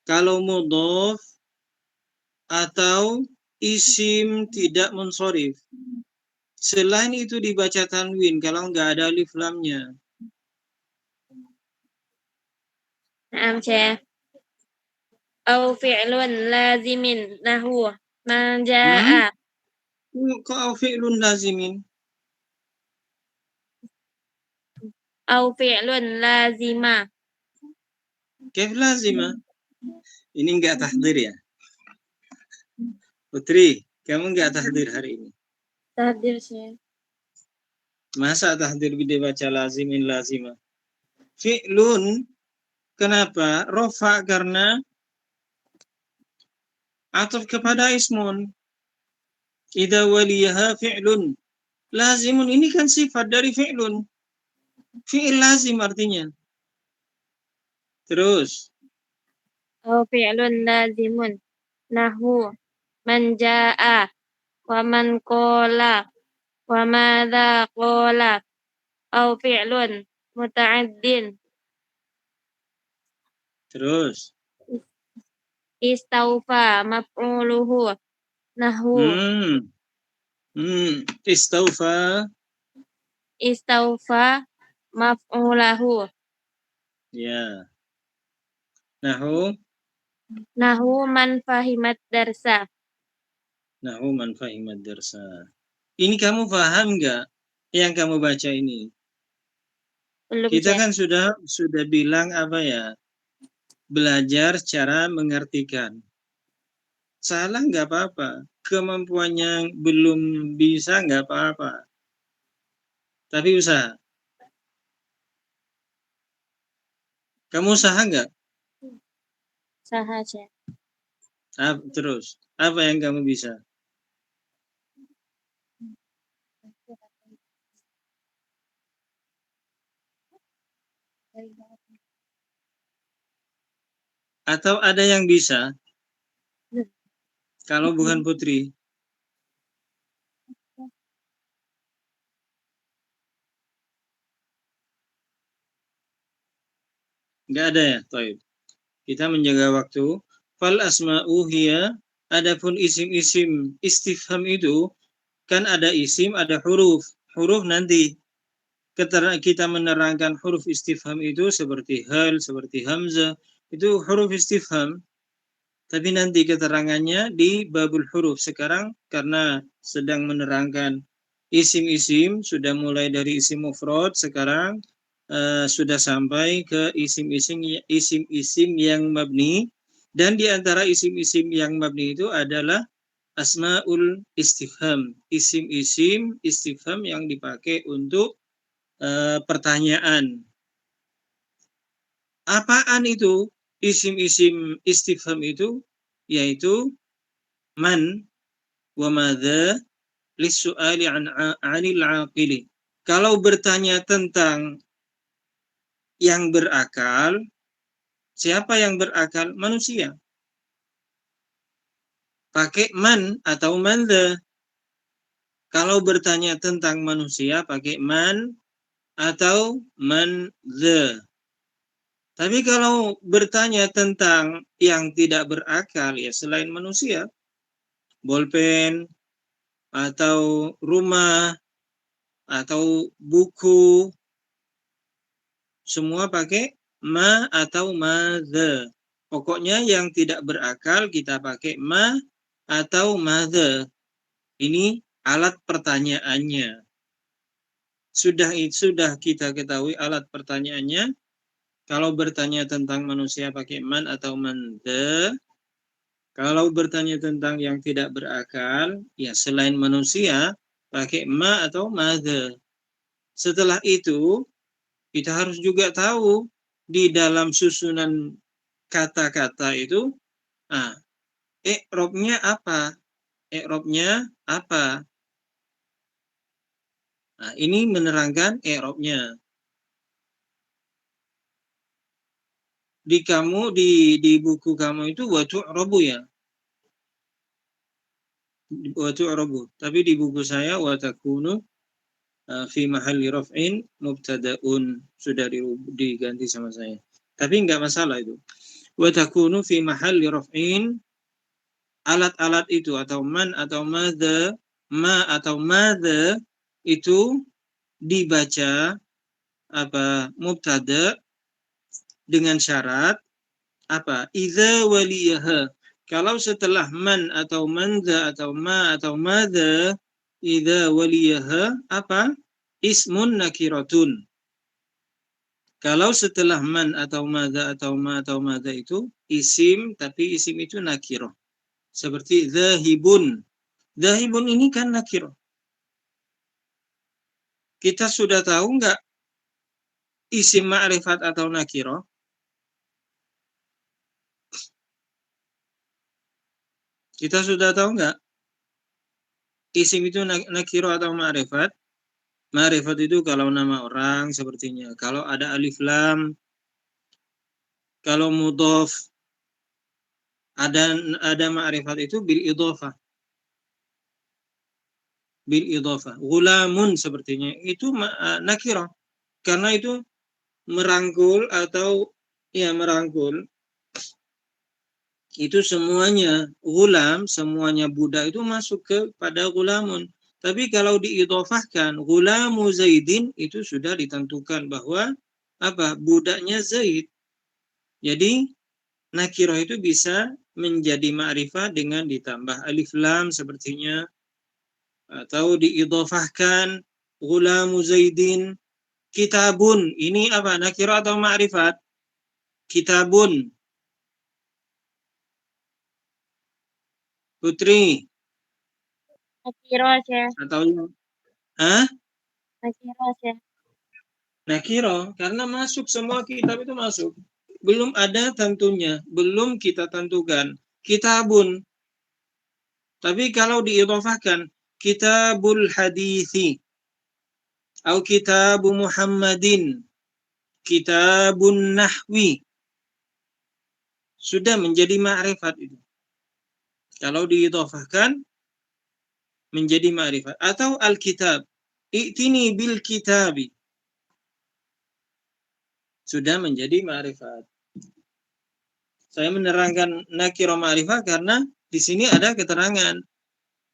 S2: Kalau mudhof atau isim tidak munsorif. Selain itu dibaca tanwin kalau nggak ada alif lamnya.
S3: Naam, Syekh. Au fi'lun lazimin nahwu man jaa'a.
S2: Kok au fi'lun lazimin?
S3: Au fi'lun lazima.
S2: Kaif lazima? Ini nggak tahdir ya? Putri, kamu nggak tahdir hari ini?
S3: Tahdir, Syekh.
S2: Masa tahdir gede baca lazimin lazima? Fi'lun, kenapa? Rofa karena ataf kepada ismun. Idza waliyaha fi'lun. Lazimun ini kan sifat dari fi'lun. Fi'il lazim artinya. Terus.
S3: Au fi'lun lazimun nahwu man jaa'a wa man qala wa madza qala. Au fi'lun muta'addin
S2: Terus.
S3: istaufa maf'uluhu nahwu istaufa maf'ulahu.
S2: Ya. Nahu
S3: Man fahimat darsa.
S2: Nahu man fahimat darsa. Ini kamu paham nggak yang kamu baca ini?
S3: Belum,
S2: Kita
S3: Syekh.
S2: kan sudah bilang apa ya? Belajar cara mengartikan. Salah nggak apa-apa. Kemampuannya belum bisa nggak apa-apa. Tapi usaha. Kamu usaha nggak?
S3: Usaha, Syekh.
S2: Terus, apa yang kamu bisa? Atau ada yang bisa? Kalau bukan Putri. Nggak ada ya? Taib. Kita menjaga waktu. Fal asma'u hiya, adapun isim-isim istifham itu, kan ada isim, ada huruf. Huruf nanti kita menerangkan huruf istifham itu seperti hal, seperti hamzah, itu huruf istifham. Tapi nanti keterangannya di babul huruf. Sekarang karena sedang menerangkan isim-isim, sudah mulai dari isim mufrad, sekarang sudah sampai ke isim-isim yang mabni. Dan di antara isim-isim yang mabni itu adalah asmaul istifham, isim-isim istifham yang dipakai untuk pertanyaan. Apaan itu isim-isim istifham itu? Yaitu man wa madza lis-su'ali 'anil 'aqili. Kalau bertanya tentang yang berakal, siapa yang berakal? Manusia. Pakai man atau madza. Kalau bertanya tentang manusia pakai man atau madza. Tapi kalau bertanya tentang yang tidak berakal, ya selain manusia, bolpen, atau rumah, atau buku, semua pakai ma atau madza. Pokoknya yang tidak berakal kita pakai ma atau madza. Ini alat pertanyaannya. Sudah kita ketahui alat pertanyaannya. Kalau bertanya tentang manusia pakai man atau madza. Kalau bertanya tentang yang tidak berakal, ya selain manusia pakai ma atau madza. Setelah itu kita harus juga tahu di dalam susunan kata-kata itu, i'rabnya apa? I'rabnya apa? Nah, ini menerangkan i'rabnya. Di buku kamu itu wa tu'rabu ya. Wa tu'rabu. Tapi di buku saya wa takunu fi mahalli raf'in mubtada'un, sudah diganti sama saya. Tapi enggak masalah itu. Wa takunu fi mahalli raf'in, alat-alat itu atau man atau madza, ma atau madza itu dibaca mubtada dengan syarat idza waliyaha. Kalau setelah man atau mandza atau ma atau madza, idza waliyaha ismun nakiratun. Kalau setelah man atau madza atau ma atau madza itu isim, tapi isim itu nakirah. Seperti dzahibun. Dzahibun ini kan nakirah. Kita sudah tahu nggak isim ma'rifat atau nakirah? Kita sudah tahu nggak? Isim itu nakirah atau ma'rifat? Ma'rifat itu kalau nama orang sepertinya. Kalau ada alif lam, kalau mudhof, ada ma'rifat itu bil idhofah. Bil idhofah. Gulamun sepertinya. Itu nakirah. Karena itu merangkul atau merangkul. Itu semuanya gulam, semuanya budak itu masuk kepada gulamun. Tapi kalau diidhofahkan gulamu Zaidin, itu sudah ditentukan bahwa budaknya Zaid. Jadi nakirah itu bisa menjadi ma'rifah dengan ditambah alif lam sepertinya, atau diidhofahkan gulamu Zaidin. Kitabun, ini nakirah atau ma'rifat? Kitabun. Putri.
S3: Nakiro ya.
S2: Atau
S3: Nakiro ya.
S2: nakiro, karena masuk, semua kitab itu masuk. Belum ada tentunya, belum kita tentukan. Kitabun. Tapi kalau diidhofahkan kitabul hadithi, atau kitabu Muhammadin, kitabun nahwi, sudah menjadi ma'rifat itu. Kalau diidhofahkan menjadi ma'rifat. Atau alkitab, i'tini bil kitabi, sudah menjadi ma'rifat. Saya menerangkan nakirah ma'rifah karena di sini ada keterangan.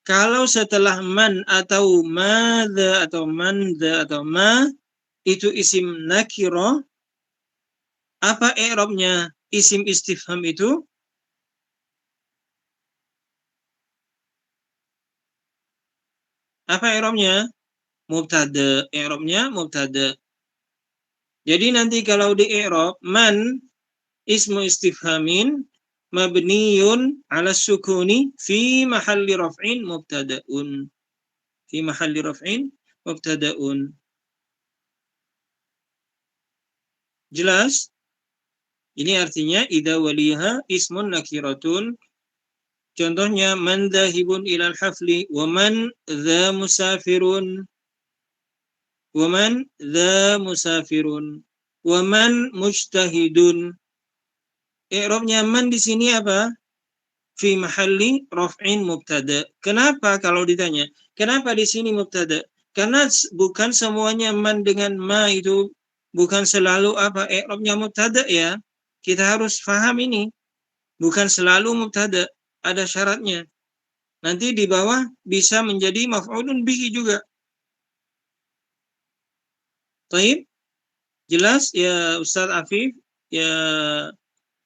S2: Kalau setelah man atau madza atau mandza atau ma itu isim nakirah, apa i'rabnya isim istifham itu? Apa i'rabnya? Mubtada. I'rabnya mubtada. Jadi nanti kalau di i'rab man ismu istifhamin mabniyun ala sukuni fi mahalli raf'in mubtada'un. Fi mahalli raf'in mubtada'un. Jelas? Ini artinya idza waliha ismun nakiratun. Contohnya man dhahibun ilal hafli wa man dha musafirun. Wa man dha musafirun. Wa man mujtahidun. I'rabnya man di sini apa? Fi mahalli raf'in mubtada. Kenapa kalau ditanya? Kenapa di sini mubtada? Karena bukan semuanya man dengan ma itu bukan selalu i'rabnya mubtada ya. Kita harus paham ini. Bukan selalu mubtada, ada syaratnya. Nanti di bawah bisa menjadi maf'ulun bihi juga. Baik? Jelas ya Ustaz Afif, ya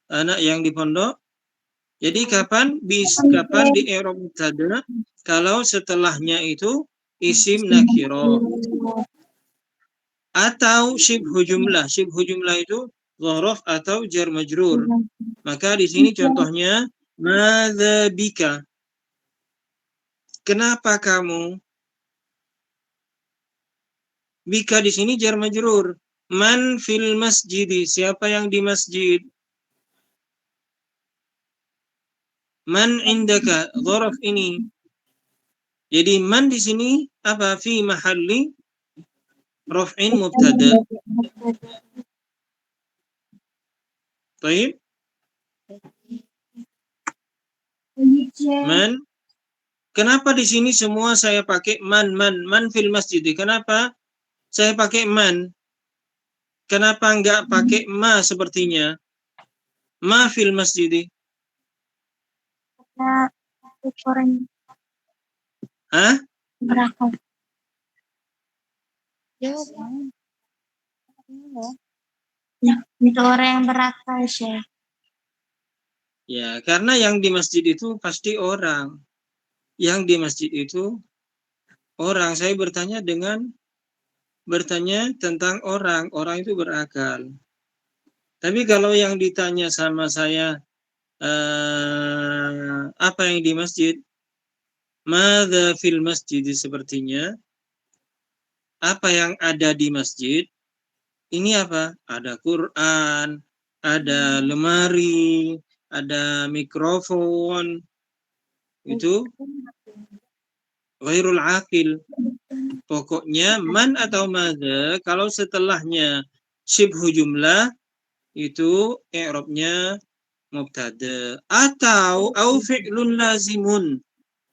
S2: anak yang di pondok? Jadi kapan di i'rab mubtada kalau setelahnya itu isim nakirah atau syibhu jumlah. Syibhu jumlah itu dzaraf atau jar majrur. Maka di sini contohnya madza bika? Kenapa kamu? Bika di sini jar majrur. Man fil masjidi? Siapa yang di masjid? Man indaka? Dzaraf ini. Jadi man di sini fi mahalli raf'in mubtada. Baik. Man. Kenapa di sini semua saya pakai man fil masjid? Kenapa saya pakai man? Kenapa enggak pakai ma sepertinya? Ma fil masjid. Hah?
S3: Untuk orang yang berakal, Syekh.
S2: Ya, karena yang di masjid itu pasti orang. Yang di masjid itu orang. Saya bertanya tentang orang. Orang itu berakal. Tapi kalau yang ditanya sama saya, apa yang di masjid? Madza fil masjid, sepertinya. Apa yang ada di masjid? Ini apa? Ada Quran, ada lemari, ada mikrofon. Itu ghairul aqil. Pokoknya man atau madza, kalau setelahnya syibhu jumlah, itu i'rabnya mubtada. Atau au fi'lun lazimun,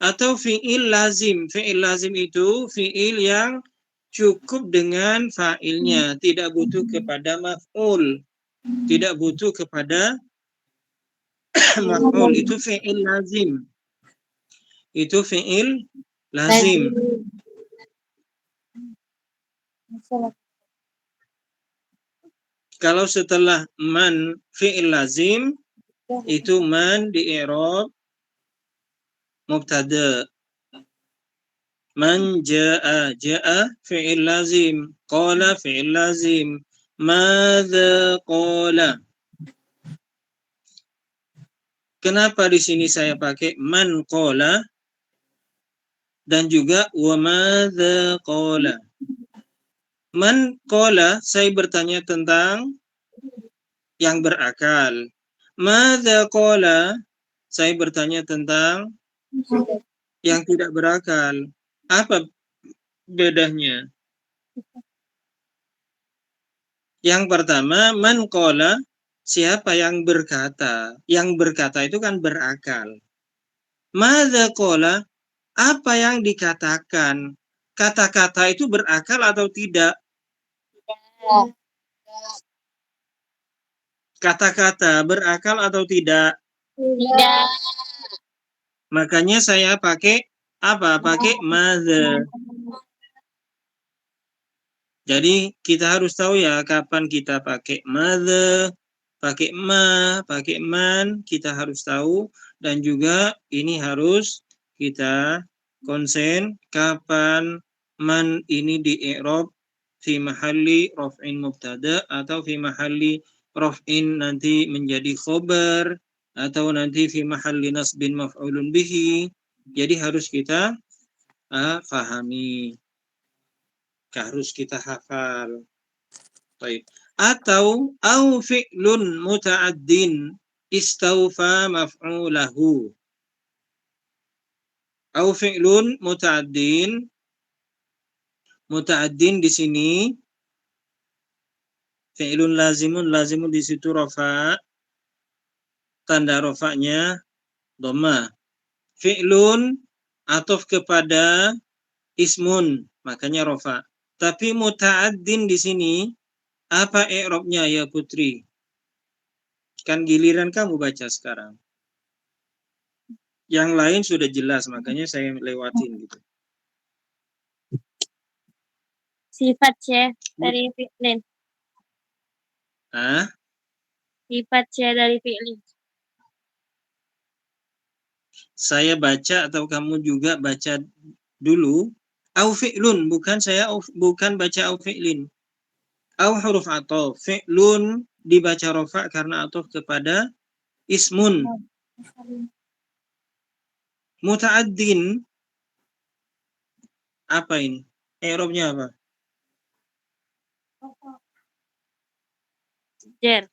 S2: atau fi'il lazim. Fi'il lazim itu fi'il yang cukup dengan fa'ilnya, tidak butuh kepada maf'ul, tidak butuh kepada maf'ul. Itu fi'il lazim. Itu fi'il lazim. Kalau setelah man fi'il lazim, itu man di i'rab mubtada. Man ja'a fi'il lazim, qala fi'il lazim, madza qala. Kenapa di sini saya pakai man qala dan juga wa madza qala? Man qala, saya bertanya tentang yang berakal. Madza qala, saya bertanya tentang yang tidak berakal. Apa bedanya? Yang pertama, man qala, siapa yang berkata? Yang berkata itu kan berakal. Madza qala, apa yang dikatakan? Kata-kata itu berakal atau tidak? Kata-kata berakal atau tidak?
S3: Tidak.
S2: Makanya saya pakai apa? Pakai madza. Jadi kita harus tahu ya kapan kita pakai madza, pakai ma, pakai man, kita harus tahu. Dan juga ini harus kita konsen kapan man ini di i'rab fi mahalli raf'in mubtada atau fi mahalli raf'in nanti menjadi khobar atau nanti fi mahalli nasbin maf'ulun bihi. Jadi harus kita pahami, harus kita hafal. Baik. Atau au fi'lun muta'addin istaufa maf'ulahu. Au fi'lun muta'addin. Muta'addin di sini fi'lun lazimun, lazimun di situ rafa, tanda rafanya dhamma. Fi'lun atuf kepada ismun, makanya rafa. Tapi muta'addin di sini apa i'rabnya ya Putri? Kan giliran kamu baca sekarang. Yang lain sudah jelas, makanya saya lewatin gitu.
S3: Sifat, Syekh, dari fi'lin. Sifat, Syekh, dari fi'lin.
S2: Saya baca atau kamu juga baca dulu? Au fi'lun, bukan baca au fi'lin. Au huruf atau fi'lun dibaca rofa karena atuf kepada ismun. Muta'addin apa ini? I'rabnya apa?
S3: Jer.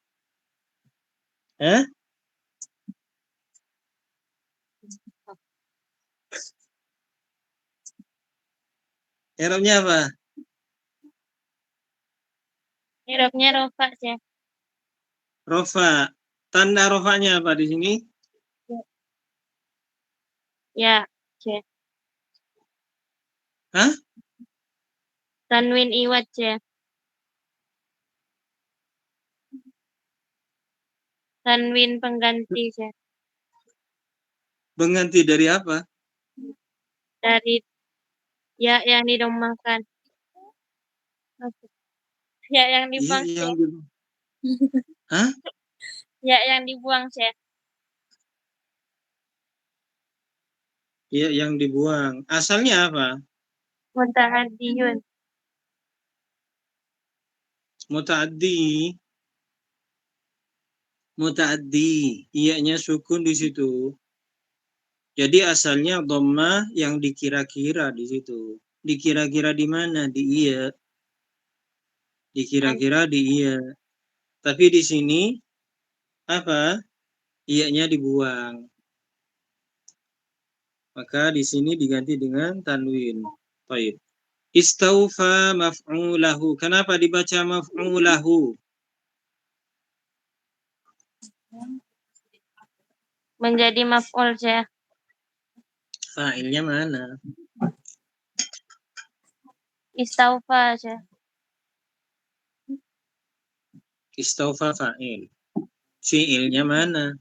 S2: I'rabnya apa?
S3: I'rabnya rofa, Syekh.
S2: Rofa. Tanda rofanya apa di sini?
S3: Ya, Syekh. Tanwin iwad, Syekh. Tanwin pengganti, Syekh.
S2: Pengganti dari apa?
S3: Dari ya yang didomahkan. Ya yang
S2: Iya,
S3: dibuang
S2: yang
S3: Syekh.
S2: di- Hah?
S3: Ya yang dibuang Syekh.
S2: Iya, yang dibuang. Asalnya apa?
S3: Muta'addiyun.
S2: Muta'addi. Muta'addi. Iyanya sukun di situ. Jadi asalnya dhammah yang dikira-kira di situ. Dikira-kira di mana? Di iya. Dikira-kira di iya. Tapi di sini apa? Iyanya dibuang. Maka di sini diganti dengan tanwin. Baik. Istaufa maf'ulahu. Kenapa dibaca maf'ulahu?
S3: Menjadi maf'ul Syekh.
S2: Fa'ilnya mana?
S3: Istaufa Syekh.
S2: Istaufa fa'il. Fi'ilnya mana?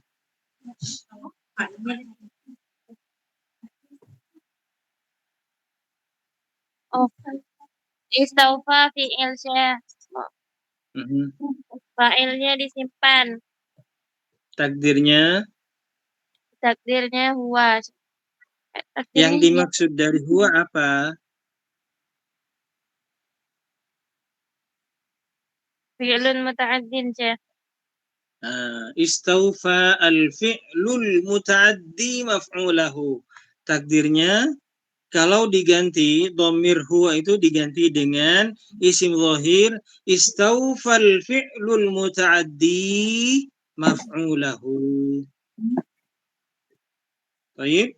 S3: Oh, istaufa fi'il Syekh.
S2: Mhm.
S3: Fa'ilnya disimpan.
S2: Takdirnya,
S3: Takdirnya huwa.
S2: yang
S3: Takdirnya dia
S2: dimaksud dari huwa apa?
S3: fi'lun muta'addin Syekh.
S2: Istaufa al-fi'lul muta'addi maf'ulahu. Takdirnya, kalau diganti, dhamir huwa itu diganti dengan isim zahir, istaufal fi'lul muta'addi maf'ulahu. Baik.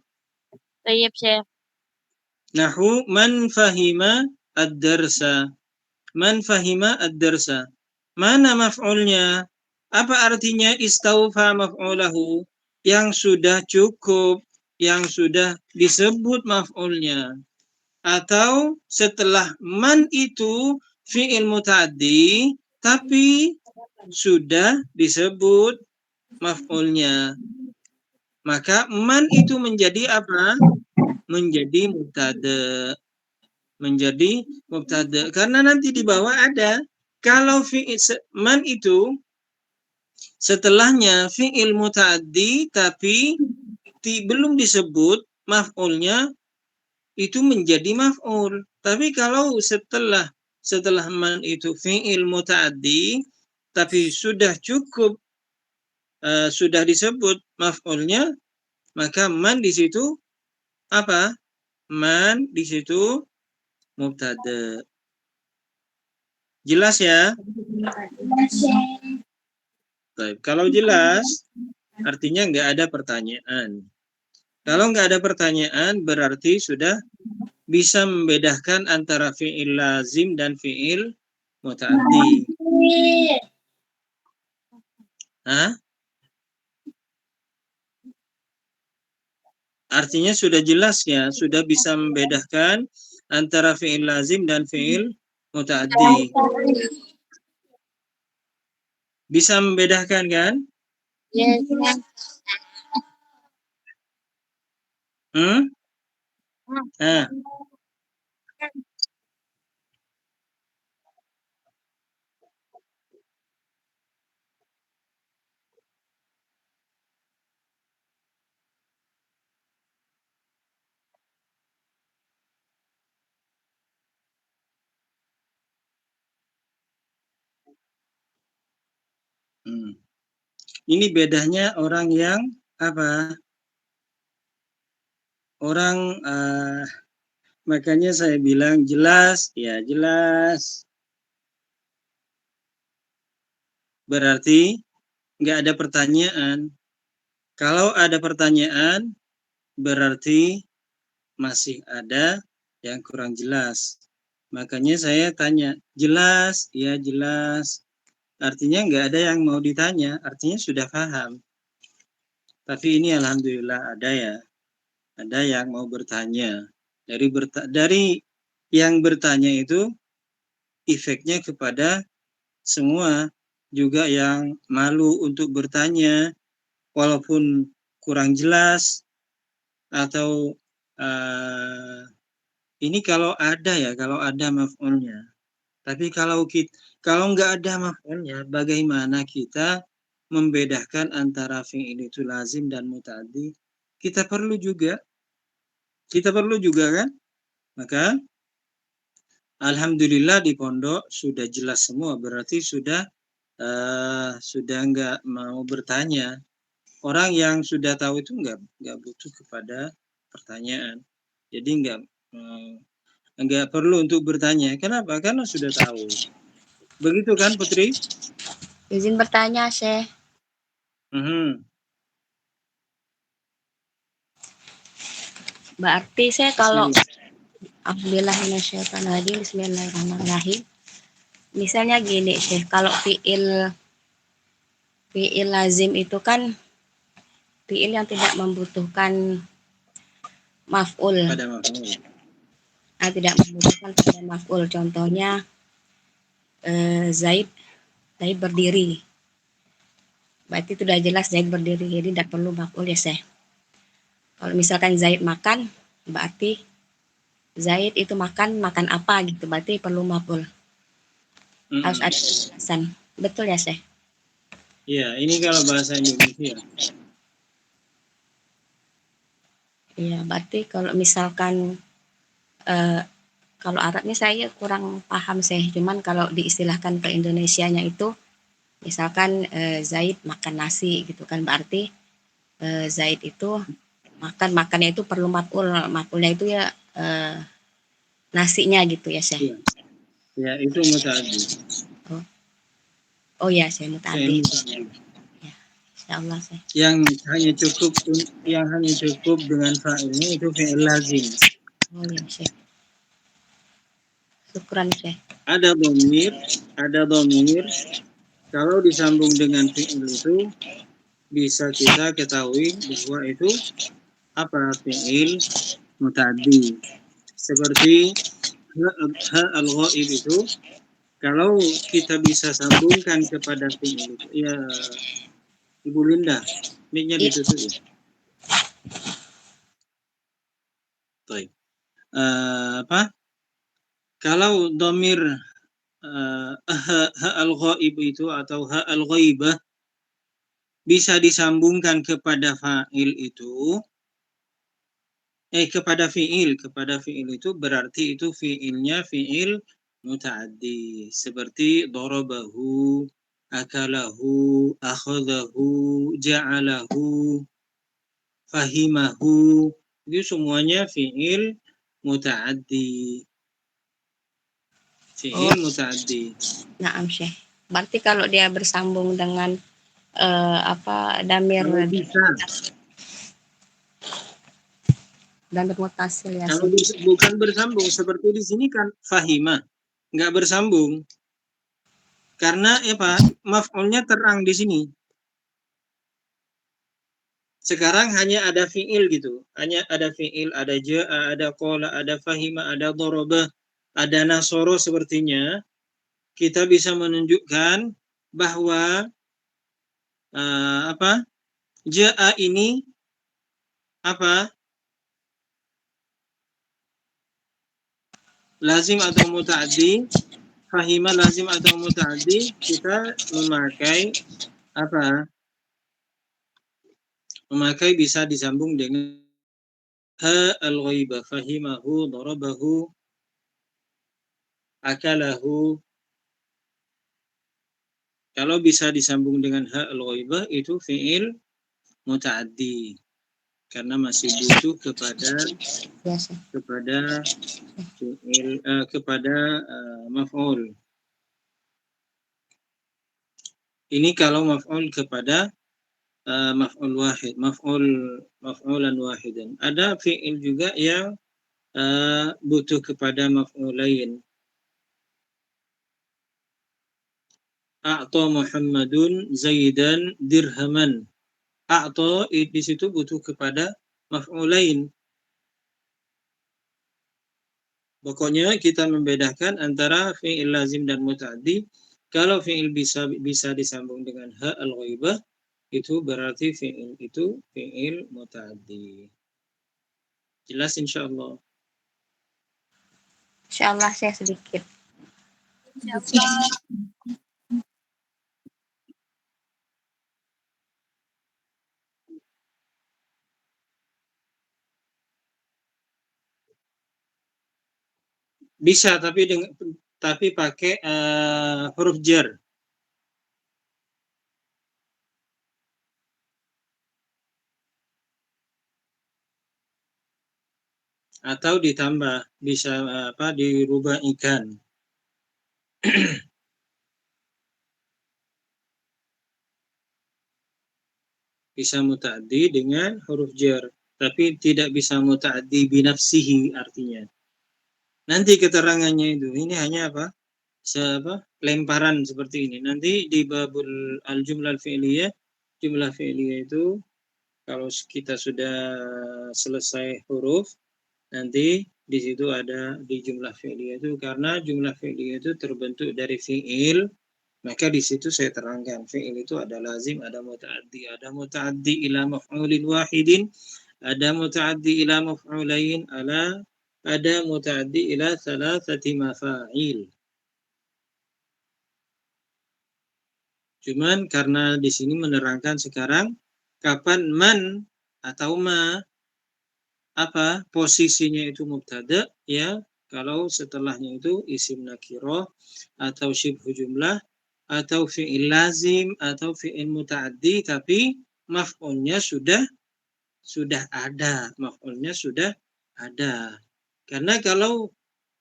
S3: Tayyib Syekh.
S2: Nahu man fahima ad-darsa. Man fahima ad-darsa. Mana maf'ulnya? Apa artinya istaufa maf'ulahu? Yang sudah cukup, yang sudah disebut maf'ulnya. Atau setelah man itu fi'il muta'addi, tapi sudah disebut maf'ulnya. Maka man itu menjadi apa? Menjadi mubtada. Menjadi mubtada. Karena nanti di bawah ada, kalau man itu setelahnya fi'il muta'addi tapi belum disebut maf'ulnya, itu menjadi maf'ul. Tapi kalau setelah man itu fi'il muta'addi tapi sudah cukup sudah disebut maf'ulnya, maka man di situ apa? Man di situ mubtada. Jelas ya? Baik. Kalau jelas, artinya nggak ada pertanyaan. Kalau nggak ada pertanyaan, berarti sudah bisa membedakan antara fi'il lazim dan fi'il muta'addi. Hah? Artinya sudah jelas ya, sudah bisa membedakan antara fi'il lazim dan fi'il muta'addi. Bisa membedakan kan?
S3: Yes.
S2: Nah, ini bedanya orang yang apa? Orang makanya saya bilang jelas, ya jelas. Berarti nggak ada pertanyaan. Kalau ada pertanyaan, berarti masih ada yang kurang jelas. Makanya saya tanya, jelas, ya jelas. Artinya nggak ada yang mau ditanya, artinya sudah paham. Tapi ini alhamdulillah ada ya, ada yang mau bertanya. Dari yang bertanya itu efeknya kepada semua, juga yang malu untuk bertanya, walaupun kurang jelas, atau ini kalau ada maf'ulnya. Tapi kalau nggak ada maf'ulnya, bagaimana kita membedakan antara fi'il itu lazim dan muta'addi? Kita perlu juga kan? Maka alhamdulillah di pondok sudah jelas semua, berarti sudah nggak mau bertanya. Orang yang sudah tahu itu nggak butuh kepada pertanyaan. Jadi nggak perlu untuk bertanya. Kenapa? Karena sudah tahu. Begitu kan, Putri?
S4: Izin bertanya, Syekh. Berarti saya kalau Alhamdulillahirrahmanirrahim, Bismillahirrahmanirrahim. Misalnya gini, Syekh, kalau fi'il lazim itu kan fi'il yang tidak membutuhkan maf'ul.
S2: Pada maf'ul.
S4: Tidak membutuhkan pada maf'ul. Contohnya Zaid berdiri. Berarti itu sudah jelas Zaid berdiri, jadi tidak perlu maf'ul ya, Syekh. Kalau misalkan Zaid makan, berarti Zaid itu makan apa gitu, berarti perlu maf'ul. Harus ada penjelasan. Betul ya, Syekh?
S2: Iya, ini kalau bahasa Indonesia.
S4: Iya, berarti kalau misalkan kalau Arabnya saya kurang paham, Syekh. Cuman kalau diistilahkan ke Indonesianya itu, misalkan Zaid makan nasi gitu kan, berarti Zaid itu makannya itu perlu maf'ul. Maf'ulnya itu ya nasinya gitu ya, Syekh.
S2: Iya. Ya, itu muta'addi.
S4: Oh ya, saya muta'addi. Ya, insyaallah, Syekh.
S2: Yang hanya cukup dengan fa'ilnya itu fi'il lazim.
S4: Oh ya, Syekh. Syukran, Syekh.
S2: Ada dhamir. Kalau disambung dengan fi'il itu bisa kita ketahui bahwa itu apa? Fi'il muta'addi. Seperti ha al-ghaib itu, kalau kita bisa sambungkan kepada fi'il itu, ya Ibu Linda, mic-nya ditutup ya. Baik. Kalau dhamir ha al-ghaib itu atau ha al-ghaibah bisa disambungkan kepada fa'il itu, kepada fi'il itu berarti itu fi'ilnya fi'il muta'addi. Seperti darabahu, akalahu, akhadahu, ja'alahu, fahimahu. Itu semuanya fi'il muta'addi. Fi'il muta'addi.
S4: Naam, Syekh. Berarti kalau dia bersambung dengan damir mutasil ya.
S2: Kalau bukan bersambung seperti di sini kan fahima, nggak bersambung. Karena apa? Maf'ulnya terang di sini. Sekarang hanya ada fi'il gitu. Hanya ada fi'il, ada ja'a, ada qala, ada fahima, ada daraba, ada nasoro sepertinya. Kita bisa menunjukkan bahwa ja'a ini apa? Lazim atau muta'addi? Fahima lazim atau muta'addi? Kita memakai apa? Memakai bisa disambung dengan ha al-ghaibah, fahimahu, darabahu, akalahu. Kalau bisa disambung dengan ha al-ghaibah itu fi'il muta'addi. Karena masih butuh kepada fi'il kepada maf'ul. Ini kalau maf'ul kepada maf'ul wahid, maf'ulan wahidan. Ada fi'il juga yang butuh kepada maf'ulain. A'ta Muhammadun Zaidan dirhaman. A'ta di situ butuh kepada maf'ulain. Pokoknya kita membedakan antara fi'il lazim dan muta'addi. Kalau fi'il bisa disambung dengan ha al-ghaibah, itu berarti fi'il itu fi'il muta'addi. Jelas insyaallah.
S4: Insyaallah, saya sedikit.
S2: Bisa, tapi pakai huruf jar. Atau ditambah, bisa dirubah ikan. Bisa muta'addi dengan huruf jar, tapi tidak bisa muta'addi binafsihi artinya. Nanti keterangannya itu, ini hanya lemparan seperti ini. Nanti di babul al-jumlah al-fi'liyah, jumlah fi'liyah itu kalau kita sudah selesai huruf, nanti di situ ada di jumlah fi'liyah itu, karena jumlah fi'liyah itu terbentuk dari fi'il, maka di situ saya terangkan fi'il itu ada lazim, ada muta'addi ila maf'ulin wahidin, ada muta'addi ila maf'ulain, ada muta'addi ila thalathati mafa'il. Cuman karena di sini menerangkan sekarang kapan man atau ma posisinya itu mubtada, ya, kalau setelahnya itu isim nakirah atau syibhu jumlah atau fi'il lazim atau fi'il muta'addi, tapi maf'ulnya sudah ada. Karena kalau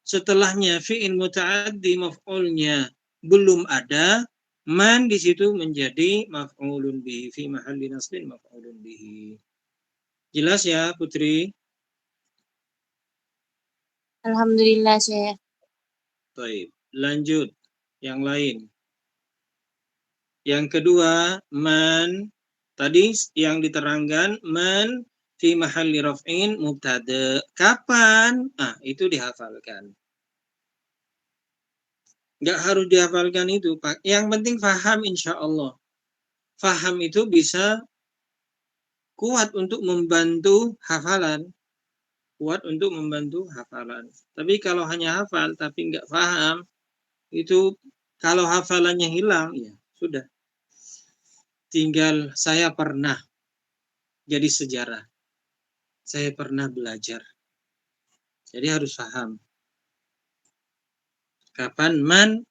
S2: setelahnya fi'il muta'addi maf'ulnya belum ada, man di situ menjadi maf'ulun bihi fi mahalli nasbin maf'ulun bihi. Jelas ya, Putri?
S3: Alhamdulillah, Syekh.
S2: Baik, lanjut yang lain. Yang kedua, man tadi yang diterangkan man fi mahalli raf'in mubtada. Kapan? Itu dihafalkan. Nggak harus dihafalkan itu, Pak. Yang penting faham, insya Allah. Faham itu bisa kuat untuk membantu hafalan. Tapi kalau hanya hafal tapi nggak paham, itu kalau hafalannya hilang, ya sudah. Tinggal saya pernah jadi sejarah. Saya pernah belajar. Jadi harus paham. Kapan man?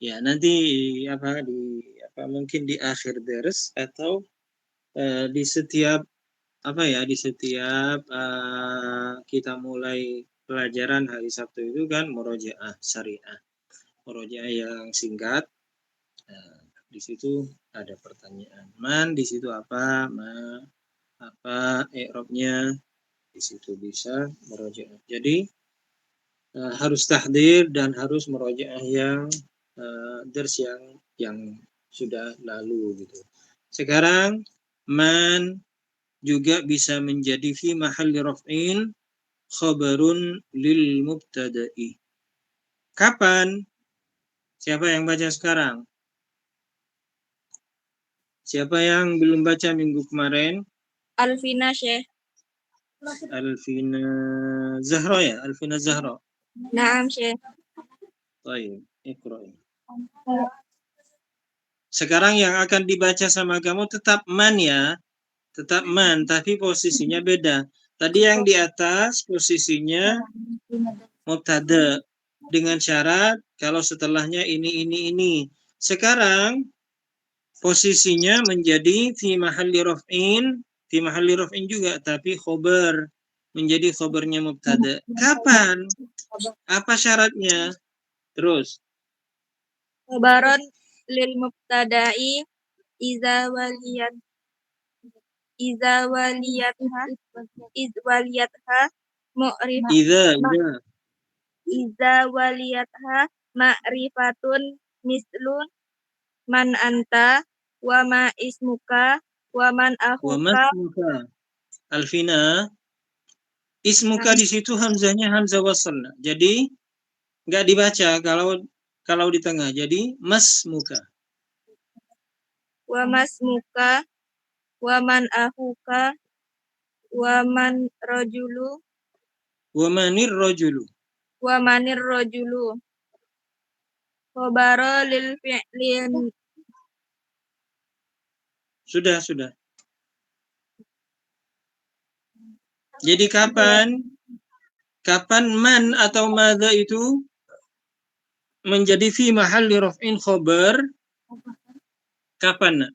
S2: Ya nanti mungkin di akhir ders atau di setiap kita mulai pelajaran hari Sabtu itu kan murojaah syariah. Murojaah yang singkat. Di situ ada pertanyaan. Man di situ apa? I'rabnya di situ bisa murojaah. Jadi harus tahdir dan harus murojaah yang ders yang sudah lalu gitu. Sekarang man juga bisa menjadi fi mahalli raf'in khabarun lil mubtada'i. Kapan? Siapa yang baca sekarang? Siapa yang belum baca minggu kemarin?
S3: Alfina, Syekh.
S2: Alfina Zahra ya? Alfina Zahra.
S3: Naam, Syekh.
S2: Baik, iqra'i. Sekarang yang akan dibaca sama kamu tetap man ya. Tetap man, tapi posisinya beda. Tadi yang di atas posisinya mubtada dengan syarat kalau setelahnya ini. Sekarang posisinya menjadi fi mahalli raf'in juga, tapi khobar, menjadi khobarnya mubtada. Kapan? Apa syaratnya? Terus.
S3: Khobaron lil mubtada'i iza waliyatha mu'rifah. Iza waliyatha ma'rifatun mislun man anta wa ma ismuka wa man akhuka.
S2: Alfina, ismuka di situ hamzahnya hamzah wasl. Jadi nggak dibaca kalau di tengah. Jadi masmuka.
S3: Wa masmuka wa man akhuka wa man rajulu
S2: Wa manir rajulu.
S3: khabara lil fi'lin.
S2: Sudah. Jadi kapan man atau madza itu menjadi fi mahalli raf'in khabar? Kapan? Nak?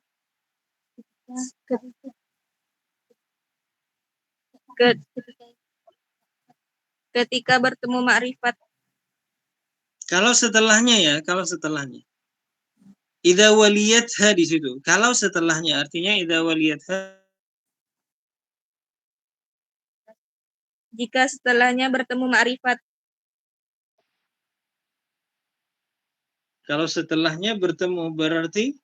S3: Ketika bertemu ma'rifat.
S2: Kalau setelahnya. Idza waliyatha di situ. Kalau setelahnya artinya idza waliyatha.
S3: Jika setelahnya bertemu ma'rifat.
S2: Kalau setelahnya bertemu berarti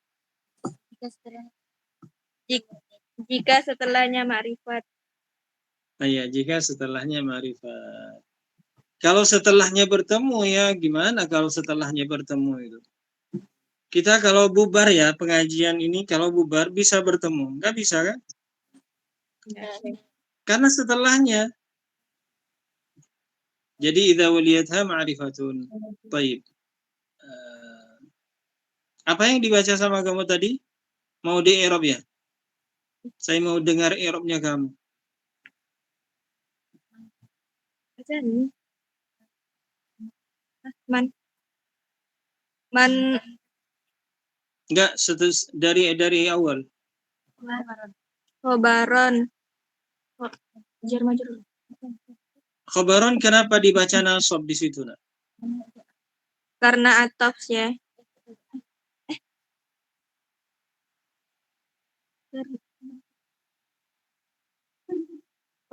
S3: Jika setelahnya ma'rifat.
S2: iya, jika setelahnya ma'rifat. Kalau setelahnya bertemu ya gimana kalau setelahnya bertemu itu? Kita kalau bubar ya pengajian ini kalau bubar bisa bertemu. Enggak bisa kan? Karena setelahnya. Jadi idza waliyatha ma'rifatun. Baik. Apa yang dibaca sama kamu tadi? Mau di i'rab ya? Saya mau dengar i'rabnya kamu.
S3: Man
S2: Enggak, dari awal.
S3: Khobaron.
S2: Khobaron kenapa dibaca nasab di situ, Nak?
S3: Karena ataf ya.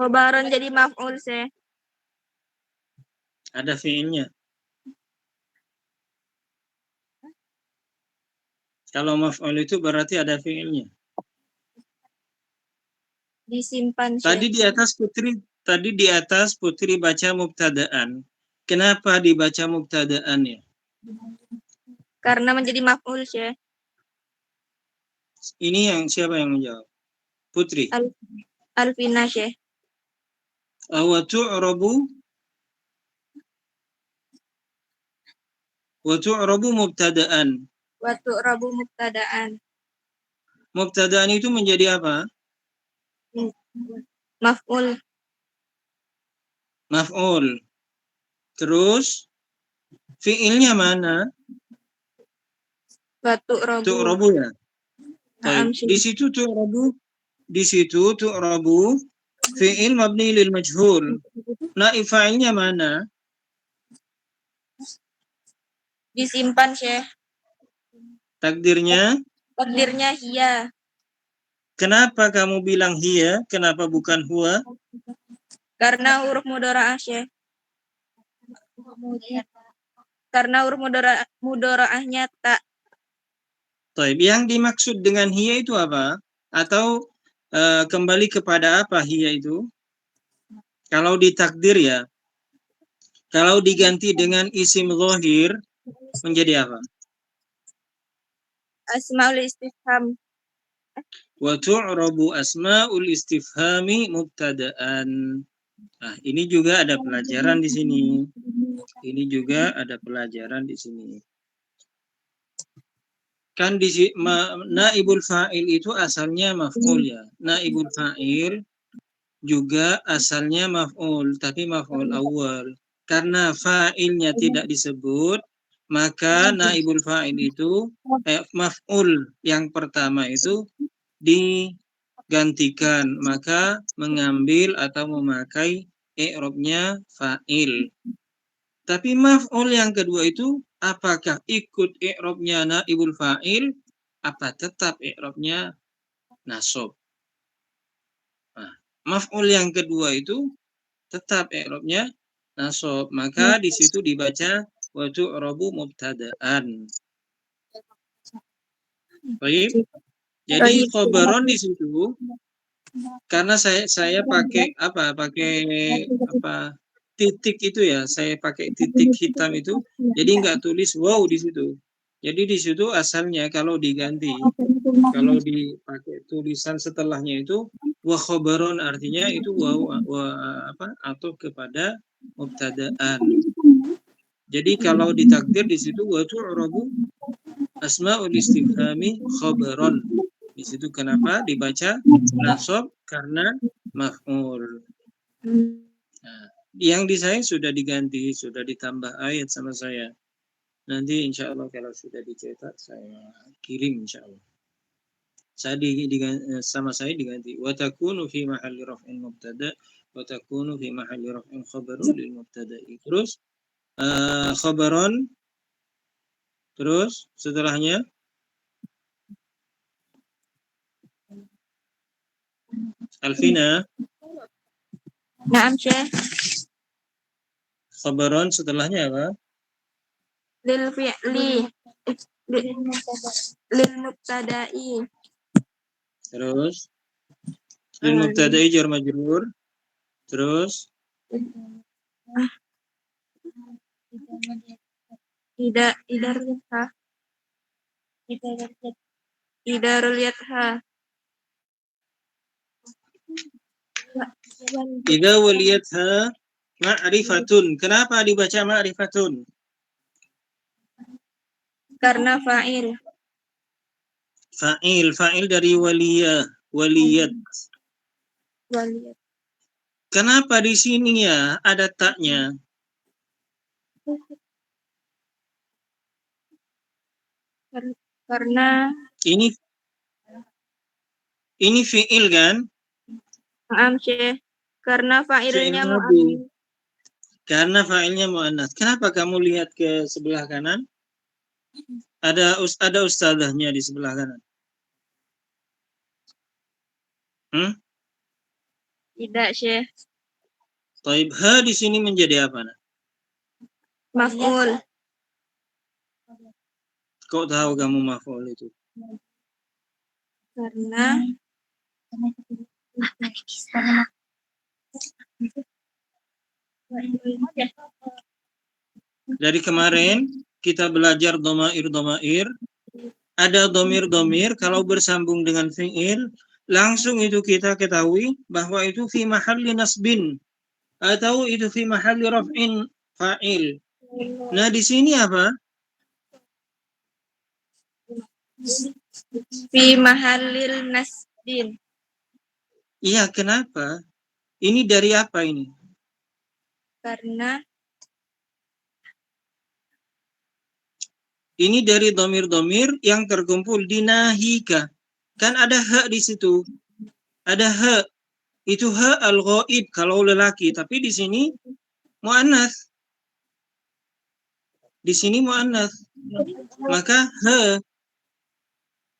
S3: Khobaron jadi maf'ul sih.
S2: Ada fi'ilnya. Kalau maf'ul itu berarti ada fi'ilnya.
S3: Disimpan sih.
S2: Tadi di atas Putri baca mubtada'an. Kenapa dibaca mubtada'an ya?
S3: Karena menjadi maf'ul sih.
S2: Ini siapa yang menjawab? Putri.
S3: Alfina sih.
S2: Wa tu'rabu mubtada'an.
S3: Wa tu'rabu mubtada'an.
S2: Mubtada'an itu menjadi apa?
S3: Maf'ul.
S2: Terus fi'ilnya mana?
S3: Wa tu'rabu.
S2: Tu'rabu ya. Di situ tu'rabu fi'il mabni lil majhul. Naib fa'ilnya mana?
S3: Disimpan sih.
S2: Takdirnya
S3: Hiya.
S2: Kenapa kamu bilang hiya? Kenapa bukan huwa?
S3: Karena huruf mudhara'ah sih. Karena huruf mudhara'ahnya tak.
S2: Taib. Yang dimaksud dengan hiya itu apa? Atau kembali kepada apa hiya itu? Kalau ditakdir ya. Kalau diganti dengan isim zahir menjadi apa?
S3: Asmaul istifham.
S2: Wa tu'rabu asma'ul istifhami mubtada'an. Nah, ini juga ada pelajaran di sini. Kan naibul fa'il itu asalnya maf'ul ya. Naibul fa'il juga asalnya maf'ul, tapi maf'ul awal. Karena fa'ilnya tidak disebut, maka naibul fa'il itu maf'ul yang pertama itu digantikan, maka mengambil atau memakai i'rabnya fa'il. Tapi maf'ul yang kedua itu apakah ikut i'rabnya naibul fa'il apa tetap i'rabnya nasab? Nah, maf'ul yang kedua itu tetap i'rabnya nasab, maka di situ dibaca wa tu'rabu mubtada'an. Baik. Jadi khobaron di situ karena saya pakai titik itu ya, saya pakai titik hitam itu, jadi nggak tulis wow di situ. Jadi di situ asalnya kalau diganti, kalau dipakai tulisan setelahnya itu wa khobaron, artinya itu wow atau kepada mubtada'an. Jadi kalau ditakdir di situ wa tu'rabu asmaul istifhami khabaron. Di situ kenapa dibaca nasab karena maf'ul. Nah, yang di saya sudah diganti, sudah ditambah ayat sama saya. Nanti insya Allah kalau sudah dicetak saya kirim insya Allah. Sama saya diganti. Wa takunu fi mahalli raf'in mubtada wa takunu fi mahalli raf'in khabarun lil mubtada'i. Terus khabaron, terus setelahnya Alfina,
S3: Naam Syekh.
S2: khabaron setelahnya apa?
S3: Lil fi'li. Lil mubtada'i.
S2: Terus lil mubtada'i jar majrur. Terus
S3: Idarul yatha.
S2: idza waliyatha ma'rifatun. Kenapa dibaca ma'rifatun?
S3: Karena fa'il.
S2: Fa'il dari waliyat.
S3: Waliyat.
S2: Kenapa di sini ya ada taknya?
S3: Karena
S2: Ini fi'il kan?
S3: Naam Syekh. Karena fa'ilnya
S2: Fi'il
S3: mu'annas.
S2: madhi. Karena fa'ilnya mu'annas. Kenapa kamu lihat ke sebelah kanan? Ada ustadzahnya di sebelah kanan.
S3: Tidak Syekh.
S2: Taib, ha di sini menjadi apa?
S3: Maf'ul.
S2: Kok tahu kamu maf'ul itu?
S3: Karena
S2: Dari kemarin kita belajar domair. Ada domir kalau bersambung dengan fi'il, langsung itu kita ketahui bahwa itu fi mahalli nasbin atau itu fi mahalli raf'in fa'il. Nah, di sini apa?
S3: fi mahallil nasbin.
S2: Iya, kenapa? Ini dari apa ini?
S3: Karena
S2: Ini dari domir-domir yang terkumpul di nahika. Kan ada ha di situ. Ada ha. Itu ha al-ghaib kalau lelaki, tapi di sini muannas. Di sini muannas. Maka ha.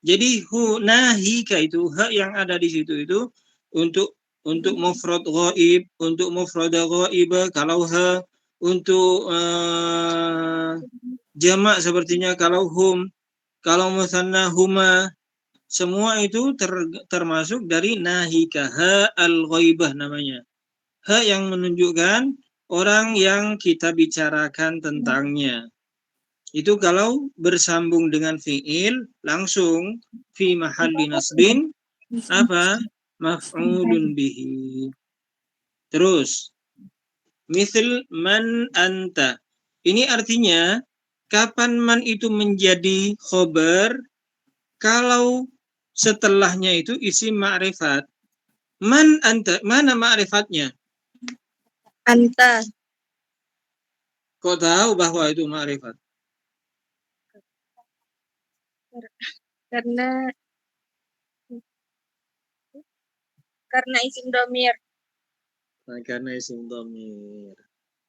S2: Jadi hu nahika itu ha yang ada di situ itu untuk mufrad ghaib, untuk mufrad ghaibah kalau ha, untuk jamak sepertinya kalau hum, kalau musanna huma, semua itu termasuk dari nahika, ha al-ghaibah namanya. Ha yang menunjukkan orang yang kita bicarakan tentangnya. Itu kalau bersambung dengan fi'il langsung fi mahalli nasbin apa? Maf'ulun bihi. Terus misal man anta. Ini artinya kapan man itu menjadi khobar kalau setelahnya itu isim ma'rifat. Man anta, mana ma'rifatnya?
S3: anta.
S2: Kok tahu bahwa itu ma'rifat?
S3: Karena isim domir.
S2: Nah, karena isim dhamir.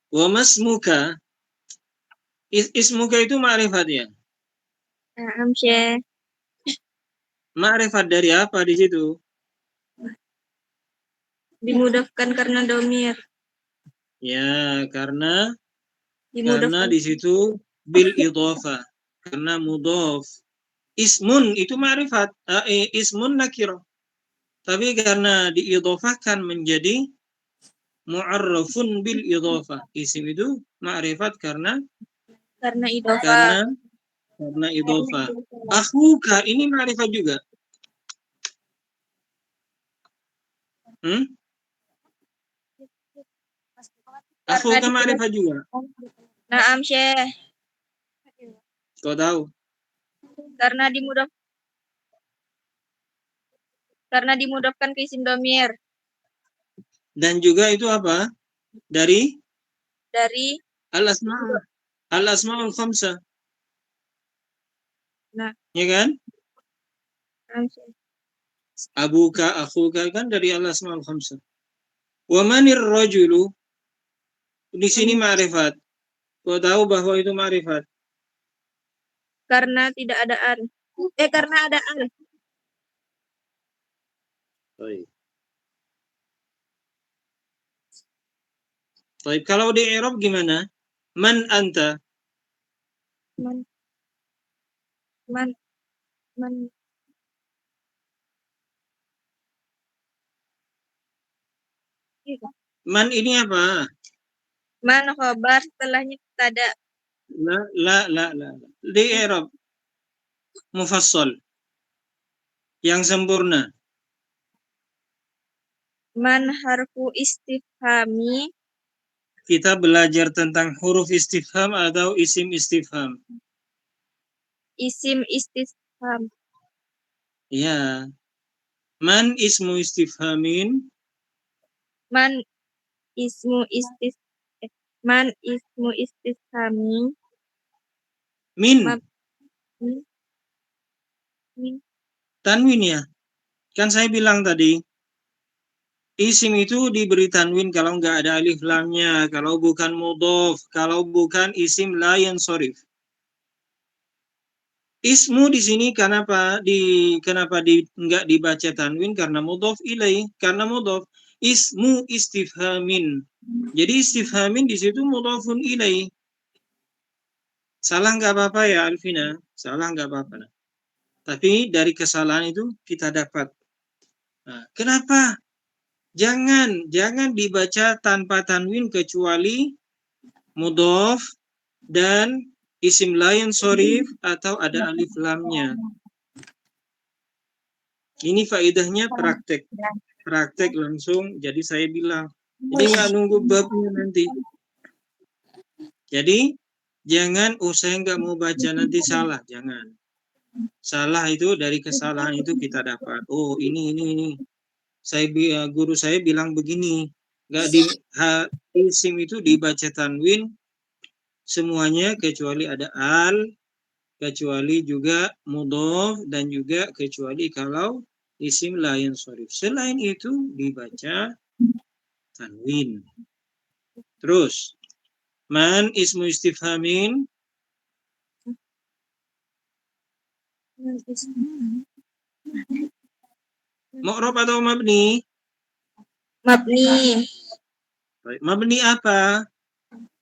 S2: Wa masmuka, ismuka itu ma'rifat ya?
S3: Naam Syekh.
S2: Ma'rifat dari apa di situ?
S3: Dimudahkan karena domir.
S2: Ya, karena
S3: Dimudahkan.
S2: di situ bil idhofah. Karena mudhof. Ismun itu ma'rifat, ismun nakirah. Tapi karena diidhofahkan menjadi mu'arrafun bil idhofah. Isim itu ma'rifat karena
S3: idhofah.
S2: Karena idhofah. Akhuka ini ma'rifat juga. Akhuka ma'rifat juga.
S3: Naam Syekh.
S2: Kau tahu?
S3: Karena dimudahkan ke isim domir.
S2: Dan juga itu apa? Dari
S3: Dari
S2: al-asma'ul khamsah.
S3: Nah.
S2: Ya kan?
S3: Naam Syekh.
S2: Abuka, akhuka kan dari al-asma'ul khamsah. Wa manir rajulu, di sini ma'rifat. Kau tahu bahwa itu ma'rifat?
S3: Karena tidak ada an. Karena ada an.
S2: Baik, kalau di i'rab gimana? Man anta?
S3: Man.
S2: Man ini apa?
S3: Man khobar setelahnya tada.
S2: La. Di i'rab mufassal yang sempurna.
S3: Man harfu istifhami.
S2: Kita belajar tentang huruf istifham atau isim istifham.
S3: Isim istifham.
S2: Ya. Man ismu istifhamin.
S3: Man ismu istifhami.
S2: Min.
S3: Min.
S2: Tanwin ya. Kan saya bilang tadi, isim itu diberi tanwin kalau nggak ada alif lamnya, kalau bukan mudhof, kalau bukan isim la yansharif. Ismu di sini kenapa nggak dibaca tanwin? Karena mudhof ilaih, karena mudhof. Ismu istifhamin. Jadi istifhamin di situ mudhofun ilaih. Salah nggak apa-apa ya Alvina, salah nggak apa-apa. Tapi dari kesalahan itu kita dapat. Nah, kenapa? Jangan dibaca tanpa tanwin kecuali mudhof dan isim la yansharif atau ada alif lamnya. Ini faedahnya praktek langsung. Jadi saya bilang, jadi nggak nunggu babnya nanti. Jadi jangan, saya nggak mau baca nanti salah, jangan. Salah itu dari kesalahan itu kita dapat. Oh ini. Guru saya bilang begini, nggak di isim itu dibaca tanwin semuanya kecuali ada al, kecuali juga mudhof, dan juga kecuali kalau isim la yansharif. Selain itu dibaca tanwin. Terus man ismu istifhamin. Mu'rab atau mabni?
S3: Mabni.
S2: Mabni apa?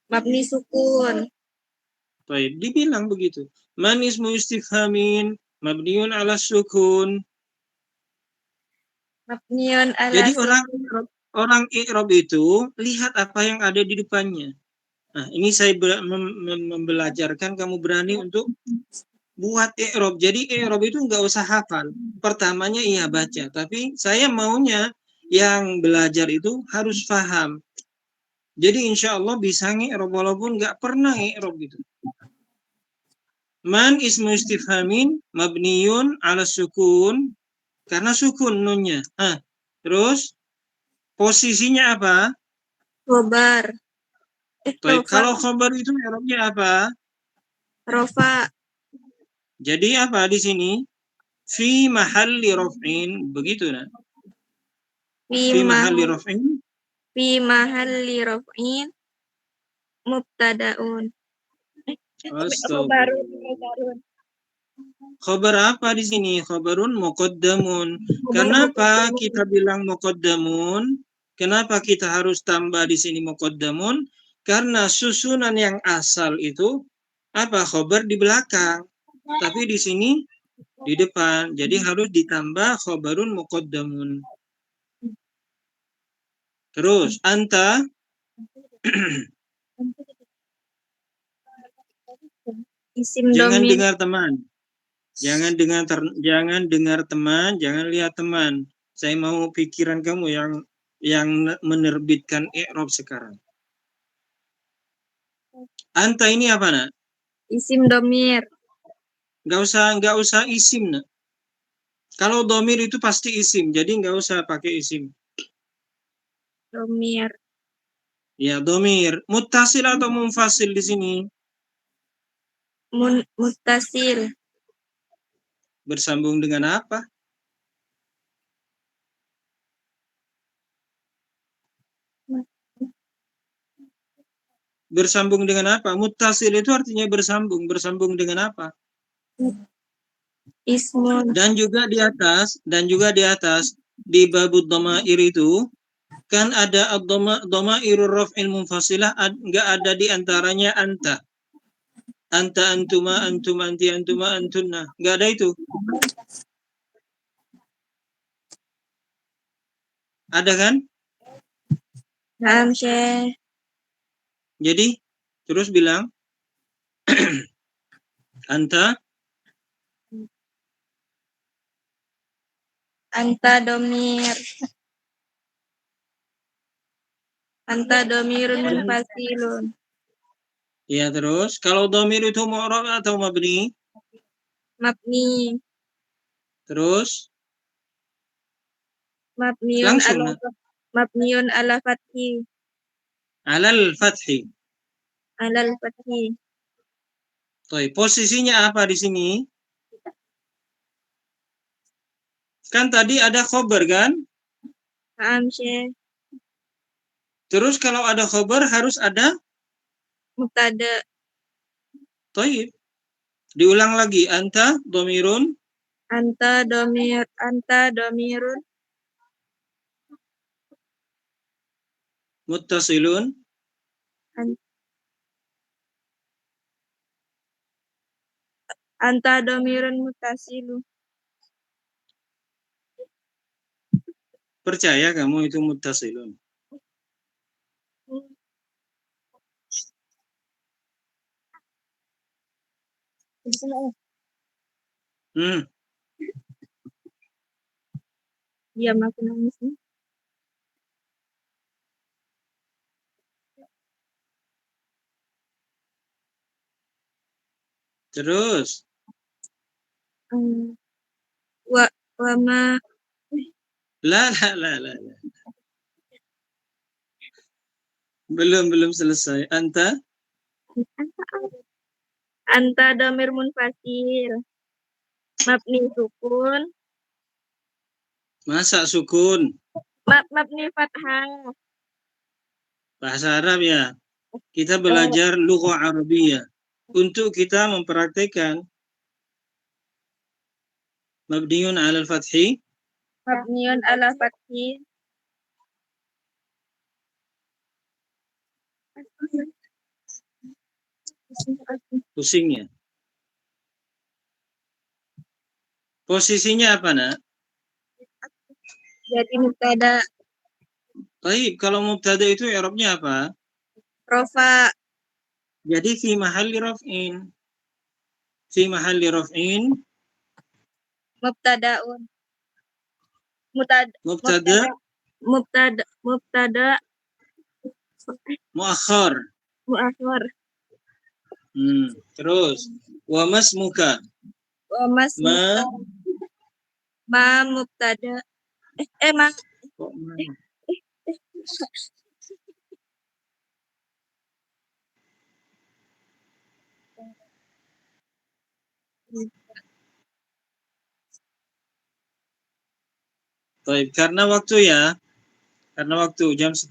S3: Mabni sukun.
S2: Baik, dibilang begitu. Man ismu istifhamin mabniun ala sukun.
S3: Mabniun ala
S2: Jadi
S3: sukun.
S2: orang i'rab itu lihat apa yang ada di depannya. Nah, ini saya membelajarkan kamu berani untuk buat i'rab. Jadi i'rab itu nggak usah hafal. Pertamanya iya baca, tapi saya maunya yang belajar itu harus paham. Jadi insya Allah bisa i'rab walaupun nggak pernah i'rab gitu. Man ismu istifhamin mabniyun ala sukun, karena sukun nunnya. Terus posisinya apa?
S3: Khobar.
S2: Kalau khobar itu i'rabnya apa?
S3: Rofa.
S2: Jadi apa di sini? Fi mahalli raf'in, begitu nah. Fi mahalli raf'in.
S3: Fi mahalli raf'in mubtadaun. Khobarun.
S2: Khobar apa di sini? Khobarun muqaddamun. Kenapa kita bilang muqaddamun? Kenapa kita harus tambah di sini muqaddamun? Karena susunan yang asal itu apa? Khobar di belakang. Tapi di sini di depan. Jadi harus ditambah khobarun muqaddamun. Terus anta. Jangan dengar teman. Jangan dengar teman, jangan lihat teman. Saya mau pikiran kamu yang menerbitkan i'rab sekarang. Anta ini apa, nak?
S3: Isim domir.
S2: Nggak usah isim, nak. Kalau domir itu pasti isim, jadi nggak usah pakai isim.
S3: Domir.
S2: Ya, domir. Muttasil atau munfasil di sini?
S3: Muttasil.
S2: Bersambung dengan apa? Bersambung dengan apa? Muttasil itu artinya bersambung. Bersambung dengan apa?
S3: Ismun.
S2: Dan juga di atas di babud dhamair itu kan ada dhamairur raf'il munfasilah, enggak ada di antaranya anta. Anta, antuma, antum, anti, antuma, antunna. Enggak ada itu. Ada kan?
S3: Naam, Syekh.
S2: Jadi terus bilang anta
S3: domir. Anta domirun munfasilun.
S2: ya, terus kalau dhamir itu mu'rab atau mabni?
S3: Mabni.
S2: Terus
S3: Mabniun
S2: langsung
S3: ala fathi.
S2: alal fathi.
S3: Alal fathi.
S2: Posisinya apa di sini? Kan tadi ada khobar kan?
S3: Naam, Syekh.
S2: Terus kalau ada khobar harus ada
S3: Mubtada.
S2: Taib. Diulang lagi. Anta domirun.
S3: Anta domirun
S2: Muttasilun.
S3: Anta domirun muttasilu.
S2: Percaya kamu itu muttasilun?
S3: Dia makin nangis nih.
S2: Terus
S3: Wa ma
S2: la. Belum selesai.
S3: Anta domir munfasil. Mabni sukun.
S2: Masa sukun?
S3: Mabni fathah.
S2: Bahasa Arab ya. Kita belajar lughah Arabiyah untuk kita mempraktekkan mabniun 'alal fathi.
S3: Mabniun ala fathi.
S2: Pusing ya. Posisinya apa, nak?
S3: Jadi mubtada.
S2: Baik, kalau mubtada itu i'rabnya apa?
S3: Rofa.
S2: Jadi fi mahalli raf'in. Fi mahalli raf'in.
S3: Mubtadaun.
S2: Mubtada muakhar.
S3: Muakhar.
S2: Terus wa masmuka.
S3: Wa masmuka. Ma mubtada.
S2: Baik, karena waktu jam 10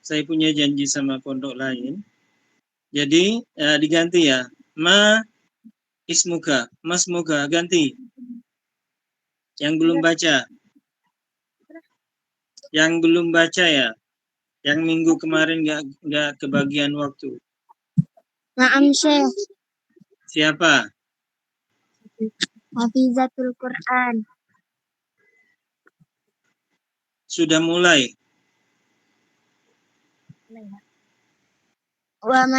S2: saya punya janji sama pondok lain. Jadi diganti ya. Ma ismuka, masmuka, ganti. Yang belum baca ya. Yang minggu kemarin nggak kebagian waktu.
S3: Naam, Syekh.
S2: Siapa?
S3: Hafizatul Quran.
S2: Sudah mulai.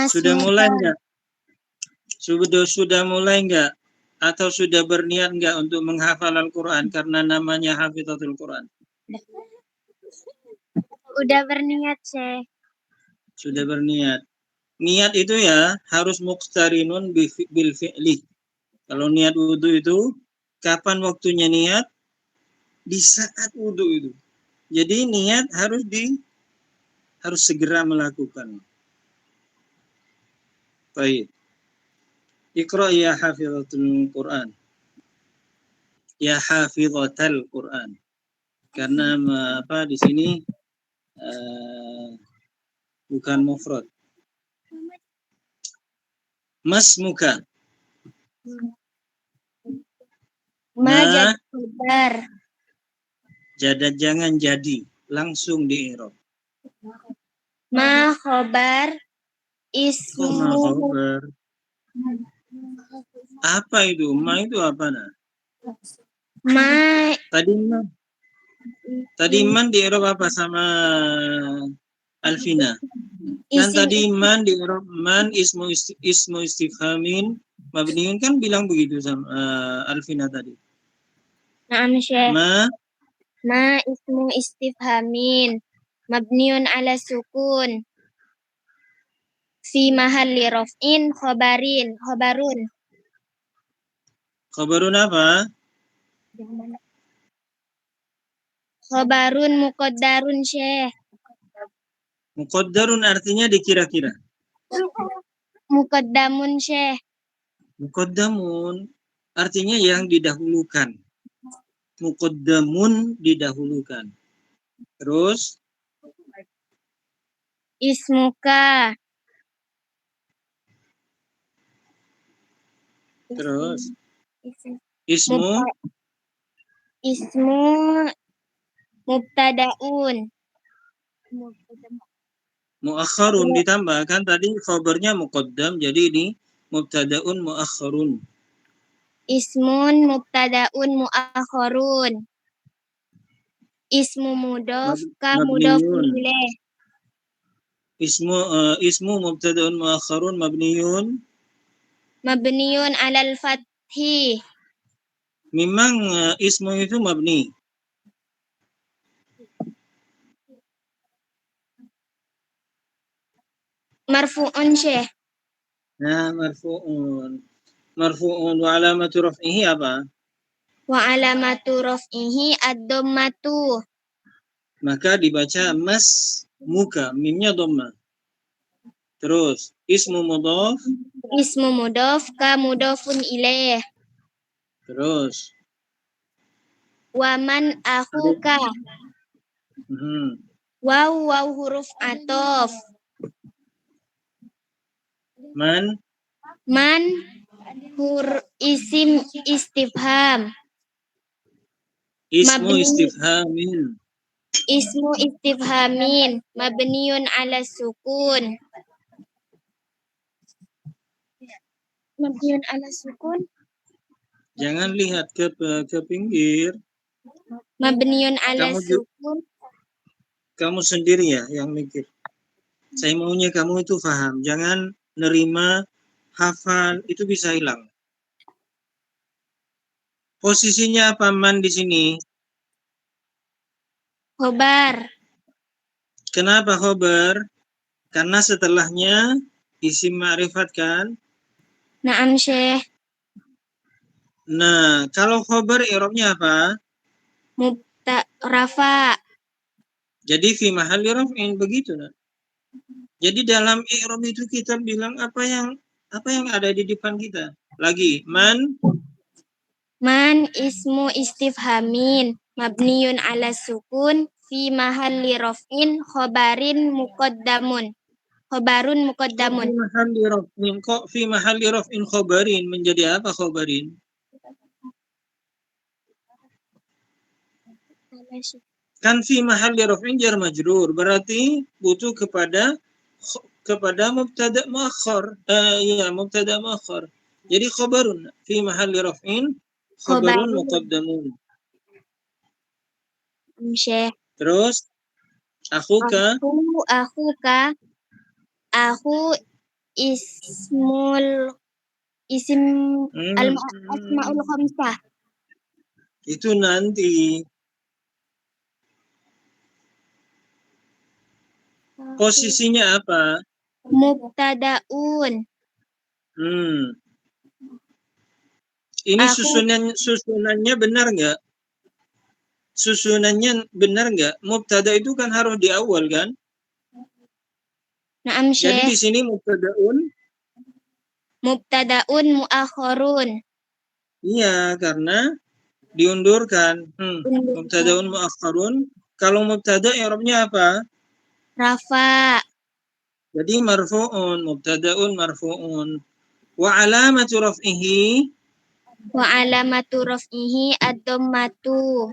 S2: Sudah mulai enggak? Sudah mulai enggak? Atau sudah berniat enggak untuk menghafal Al-Quran karena namanya Hafizatul Quran?
S3: Udah berniat, Syekh.
S2: Sudah berniat. niat itu ya harus muqtarinun bil fi'li. Kalau niat wudu itu kapan waktunya niat? Di saat wudu itu. Jadi niat harus segera melakukan. Baik. Iqra ya hafizatul Quran. Ya hafizatal Quran. Karena di sini bukan mufrad. Masmuka.
S3: Ma jadi khobar.
S2: Jangan jadi, langsung di i'rab.
S3: Ma khobar
S2: Kok ma
S3: ismu.
S2: khobar? Apa itu? Ma itu apa nah?
S3: Ma
S2: Tadi man di i'rab apa sama Alfina? Kan
S3: isim
S2: tadi man di i'rab man ismu istifhamin mabniun kan bilang begitu sama Alfina tadi.
S3: Naam Syekh.
S2: Ma
S3: ismu istifhamin mabniun ala sukun fi mahalli raf'in khobarun.
S2: khabarun apa?
S3: Khobarun muqaddarun Syekh.
S2: Muqaddarun artinya dikira-kira.
S3: Muqaddamun Syekh.
S2: Muqaddamun artinya yang didahulukan. Muqaddamun didahulukan. Terus
S3: Ismuka.
S2: Terus
S3: Ismu mubtadaun.
S2: muakhirun ditambah kan tadi khabarnya muqaddam jadi ini mubtadaun muakhirun.
S3: Ismun mubtadaun muakhirun. Ismu mudhof ka mudhofun
S2: Mabniyun.
S3: ilaih.
S2: Ismu mubtadaun muakhirun mabniyun.
S3: Mabniyun alal fathi.
S2: Memang ismu itu mabni.
S3: Marfu'un Syekh.
S2: Nah, marfu'un. Marfu'un wa alamatu raf'ihi apa?
S3: Wa alamatu raf'ihi ad-dhammatu.
S2: Maka dibaca mas muka, mimnya dhamma. Terus ismu mudhaf.
S3: Ismu mudhaf ka mudhafun ilaih.
S2: Terus
S3: Wa man akhuka. Waw huruf atof.
S2: Man
S3: isim istifham.
S2: ismu
S3: Mabni.
S2: istifhamin.
S3: Ismu istifhamin mabniun ala sukun. Mabniun ala sukun.
S2: Jangan lihat ke pinggir.
S3: Mabniun ala sukun.
S2: Kamu sendiri ya yang mikir. Saya maunya kamu itu paham. Jangan nerima, hafal, itu bisa hilang. Posisinya apa man di sini?
S3: Khobar.
S2: Kenapa khobar? Karena setelahnya isim ma'rifat kan?
S3: Naam Syekh.
S2: Nah, kalau khobar i'rabnya apa?
S3: Rafa.
S2: Jadi fi mahalli raf'in begitu nah. Jadi dalam i'rab itu kita bilang apa yang ada di depan kita. Lagi man
S3: Ismu istifhamin mabniun ala sukun fi mahalli raf'in khobarun muqaddamun.
S2: Kok fi mahalli raf'in khobarin menjadi apa khobarin? Kan fi mahalli raf'in jar majrur, berarti butuh kepada mubtada muakhar. Mubtada muakhar. Jadi khobarun fi mahalli raf'in khobarun muqaddamun.
S3: Syekh.
S2: Terus akhuka
S3: isim asmaul khamsah.
S2: Itu nanti. Posisinya apa?
S3: Mubtadaun.
S2: Ini
S3: Aku-
S2: susunannya benar nggak? Susunannya benar nggak? Mubtada itu kan harus di awal kan?
S3: Naam
S2: Jadi di
S3: Syekh.
S2: sini
S3: Mubtadaun muakhorun.
S2: iya, karena diundurkan. Mubtadaun muakhkharun. Kalau mubtada i'rabnya apa?
S3: Rafa.
S2: Jadi marfu'un, mubtadaun marfu'un. Wa alamatu raf'ihi,
S3: Wa alamatu raf'ihi ad-dhammatu.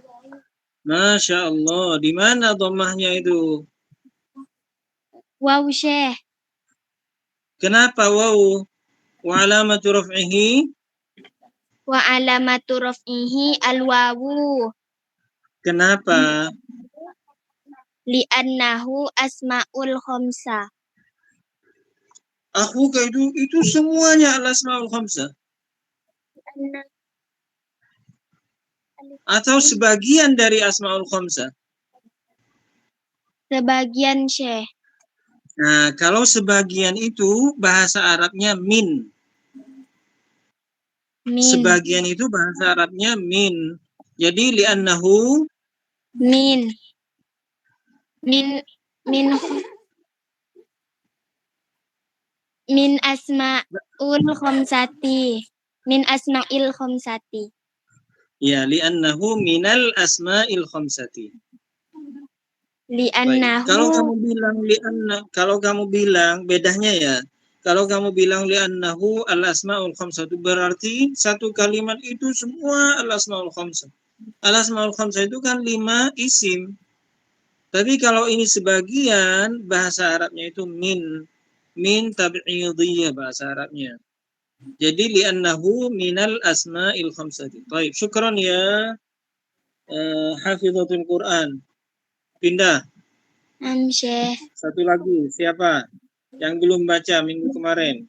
S2: Masya Allah. Di mana dhammahnya itu?
S3: Waw Syekh.
S2: Kenapa waw? Wa alamatu raf'ihi,
S3: Wa alamatu raf'ihi al-wawu.
S2: kenapa?
S3: Li'annahu asma'ul khamsah.
S2: Akhuka itu semuanya al-asmaul khamsah. Atau sebagian dari asmaul khamsah.
S3: Sebagian Syekh.
S2: Nah, kalau sebagian itu bahasa Arabnya min.
S3: Min.
S2: Sebagian itu bahasa Arabnya min. Jadi li'annahu
S3: Min. Min. Min. Min asma'ul khamsati. Min asma'il khamsati.
S2: ya li'annahu minal asma'il khamsati. Baik.
S3: Li'annahu.
S2: Kalau kamu bilang bedanya ya. Kalau kamu bilang li'annahu al-asma'ul khamsatu berarti satu kalimat itu semua al-asma'ul khamsah. Al-asma'ul khamsah itu kan 5 isim. Tapi kalau ini sebagian bahasa Arabnya itu min tab'idiyah bahasa Arabnya. Jadi li'annahu minal asma'il khamsati. Baik, syukran ya hafizatul Quran. Pindah.
S3: Syekh.
S2: Satu lagi, siapa? Yang belum baca minggu kemarin.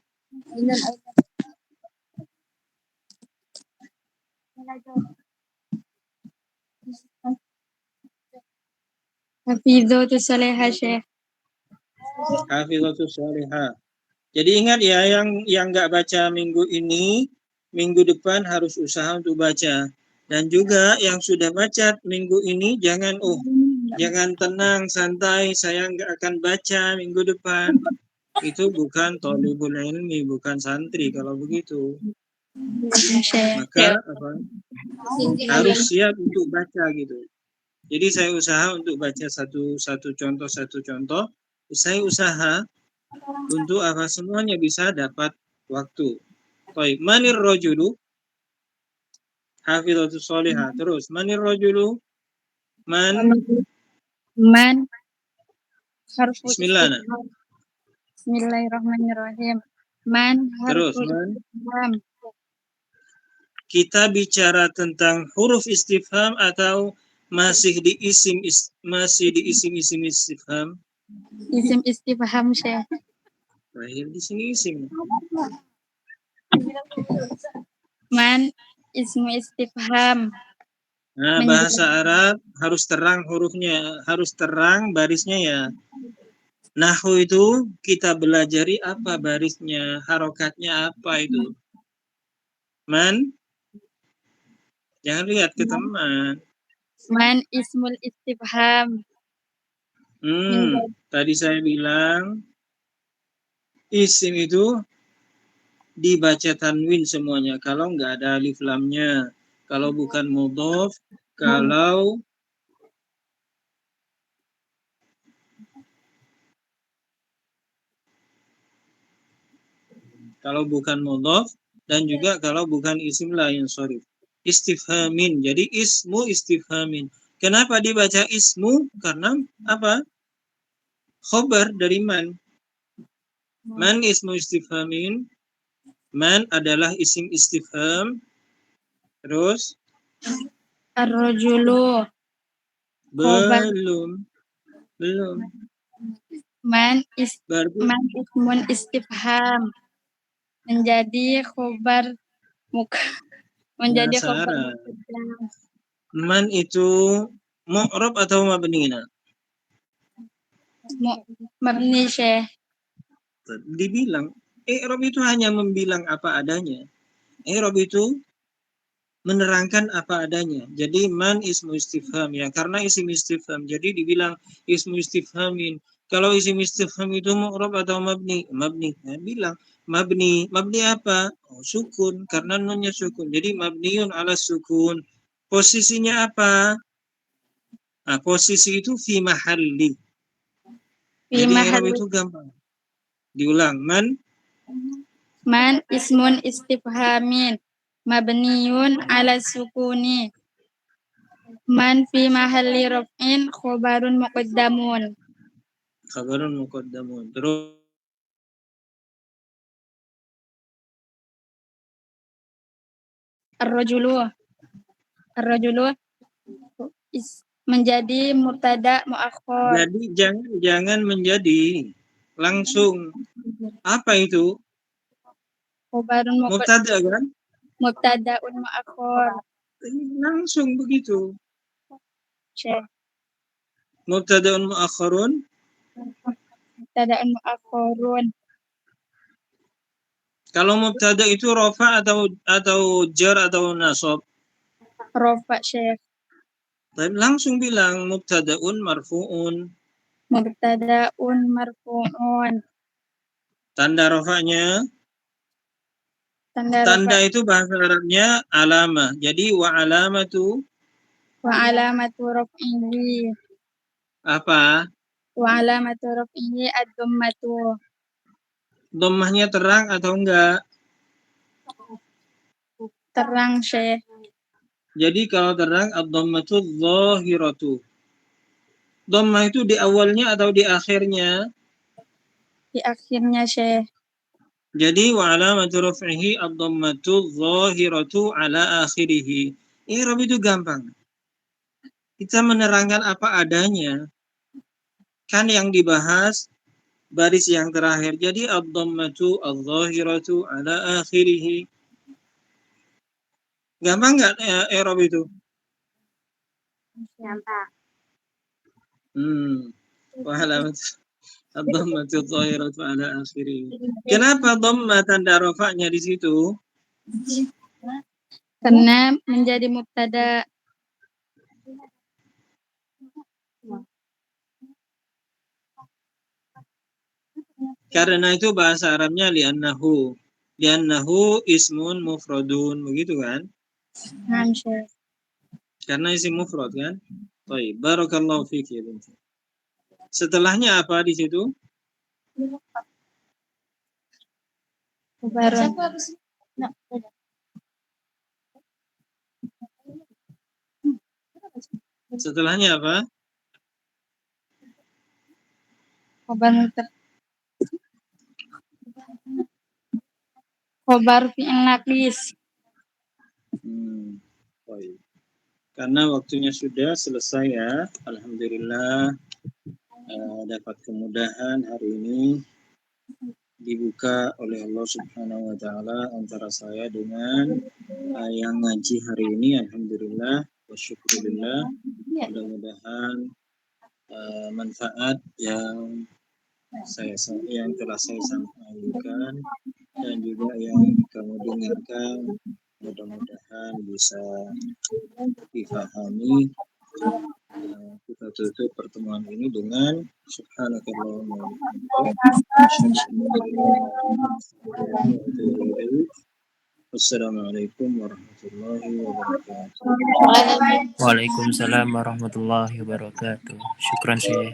S3: Hafizatus Salihah Syekh.
S2: Hafizatus Salihah. Jadi ingat ya, yang nggak baca minggu ini, minggu depan harus usaha untuk baca. Dan juga yang sudah baca minggu ini, jangan tenang, santai, saya nggak akan baca minggu depan. Itu bukan thalibul ilmi, bukan santri kalau begitu. Maka harus siap untuk baca gitu. Jadi saya usaha untuk baca satu contoh. Saya usaha untuk apa semuanya bisa dapat waktu. Baik, manir rajulu hafizatus sholihah. Terus manir rajulu man
S3: Harfu
S2: Bismillah.
S3: Bismillahirrahmanirrahim. Man
S2: Terus
S3: harfu
S2: man.
S3: istifham.
S2: Kita bicara tentang huruf istifham atau masih di isim istifham?
S3: Isim istifham Syekh.
S2: Terakhir di sini isim.
S3: Man ismu istifham.
S2: Nah, bahasa Arab harus terang hurufnya, harus terang barisnya ya. Nahwu itu kita belajari apa barisnya, harokatnya apa itu. Man, jangan lihat ke teman.
S3: Man ismul istifham.
S2: Tadi saya bilang isim itu dibaca tanwin semuanya. Kalau nggak ada alif lamnya, kalau bukan mudhof, kalau bukan mudhof, dan juga kalau bukan isim lain, sorry. Istifhamin. Jadi ismu istifhamin. Kenapa dibaca ismu? Karena apa? Khobar dari man. Man ismu istifhamin. Man adalah isim istifham. Terus?
S3: Ar-rajulu.
S2: Belum.
S3: Man ismun istifham. Menjadi khobar menjadi khobar.
S2: Man itu mu'rab atau mabni?
S3: Mabni Syekh.
S2: Dibilang i'rab itu hanya membilang apa adanya. I'rab itu menerangkan apa adanya. Jadi man ismu istifham ya, karena isim istifham. Jadi dibilang ismu istifhamin. Kalau isim istifham itu mu'rab atau mabni? Mabni. Nah, bilang mabni. Mabni apa? Oh, sukun, karena nunnya sukun. Jadi mabniun ala sukun. Posisinya apa? Nah, posisi itu fi mahalli.
S5: Fi
S2: Jadi i'rab
S5: mahalli.
S2: itu gampang. Diulang.
S5: Man ismun istifhamin mabniun ala sukuni. Man fi mahalli raf'in khobarun muqaddamun.
S2: Khabarun muqaddamun. Terus
S5: Ar-rajulu menjadi mubtada muakhir.
S2: jadi jangan menjadi, langsung. Apa itu?
S5: Khobarun
S2: Mubtada kan?
S5: mubtadaun muakhir.
S2: Langsung begitu.
S5: Syekh.
S2: Mubtadaun muakhirun.
S5: Mubtadaun muakhirun.
S2: Kalau mubtada itu rafa atau jar atau nasab.
S5: Rafa Syekh.
S2: Dan langsung bilang mubtadaun marfu'un.
S5: Mubtadaun marfu'un.
S2: Tanda rafanya,
S5: Tanda
S2: tanda
S5: rafa
S2: itu bahasa Arabnya alamah. Jadi wa alamatu
S5: wa alamatu raf'ihi.
S2: apa?
S5: Wa alamatu raf'ihi ad-dhammatu.
S2: Dhammahnya terang atau enggak?
S5: Terang Syekh.
S2: Jadi kalau terang ad-dhammatu dhahiratu. Dhammah itu di awalnya atau di akhirnya?
S5: Di akhirnya Syekh.
S2: Jadi wa alamatu raf'ihi ad-dhammatu dhahiratu ala akhirih. I'rab itu gampang. Kita menerangkan apa adanya. Kan yang dibahas baris yang terakhir. Jadi ad-dhammatu adh-dhahiratu ala akhirih. Gampang enggak i'rab itu?
S3: Gampang.
S2: Wa alamatu ad-dhammatu adh-dhahiratu ala akhirih. Kenapa dhamma tanda rafa'nya di situ?
S5: Karena menjadi mubtada.
S2: Karena itu bahasa Arabnya li'annahu ismun mufradun, begitu kan?
S5: Naam Syekh.
S2: Karena isim mufrad kan? Baik, barakallahu fiik ya binti. Setelahnya apa di situ?
S5: Khobarun.
S2: Setelahnya apa?
S5: Khobar fi'il naqis.
S2: Baik. Karena waktunya sudah selesai ya. Alhamdulillah dapat kemudahan hari ini dibuka oleh Allah Subhanahu wa taala antara saya dengan yang ngaji hari ini. Alhamdulillah wa syukurillah. Mudah-mudahan manfaat yang telah saya sampaikan dan juga yang kamu dengarkan mudah-mudahan bisa difahami. Kita tutup pertemuan ini dengan subhanakallahumma wa bihamdika. Wassalamualaikum warahmatullahi wabarakatuh.
S1: Waalaikumsalam warahmatullahi wabarakatuh. Syukran Syekh.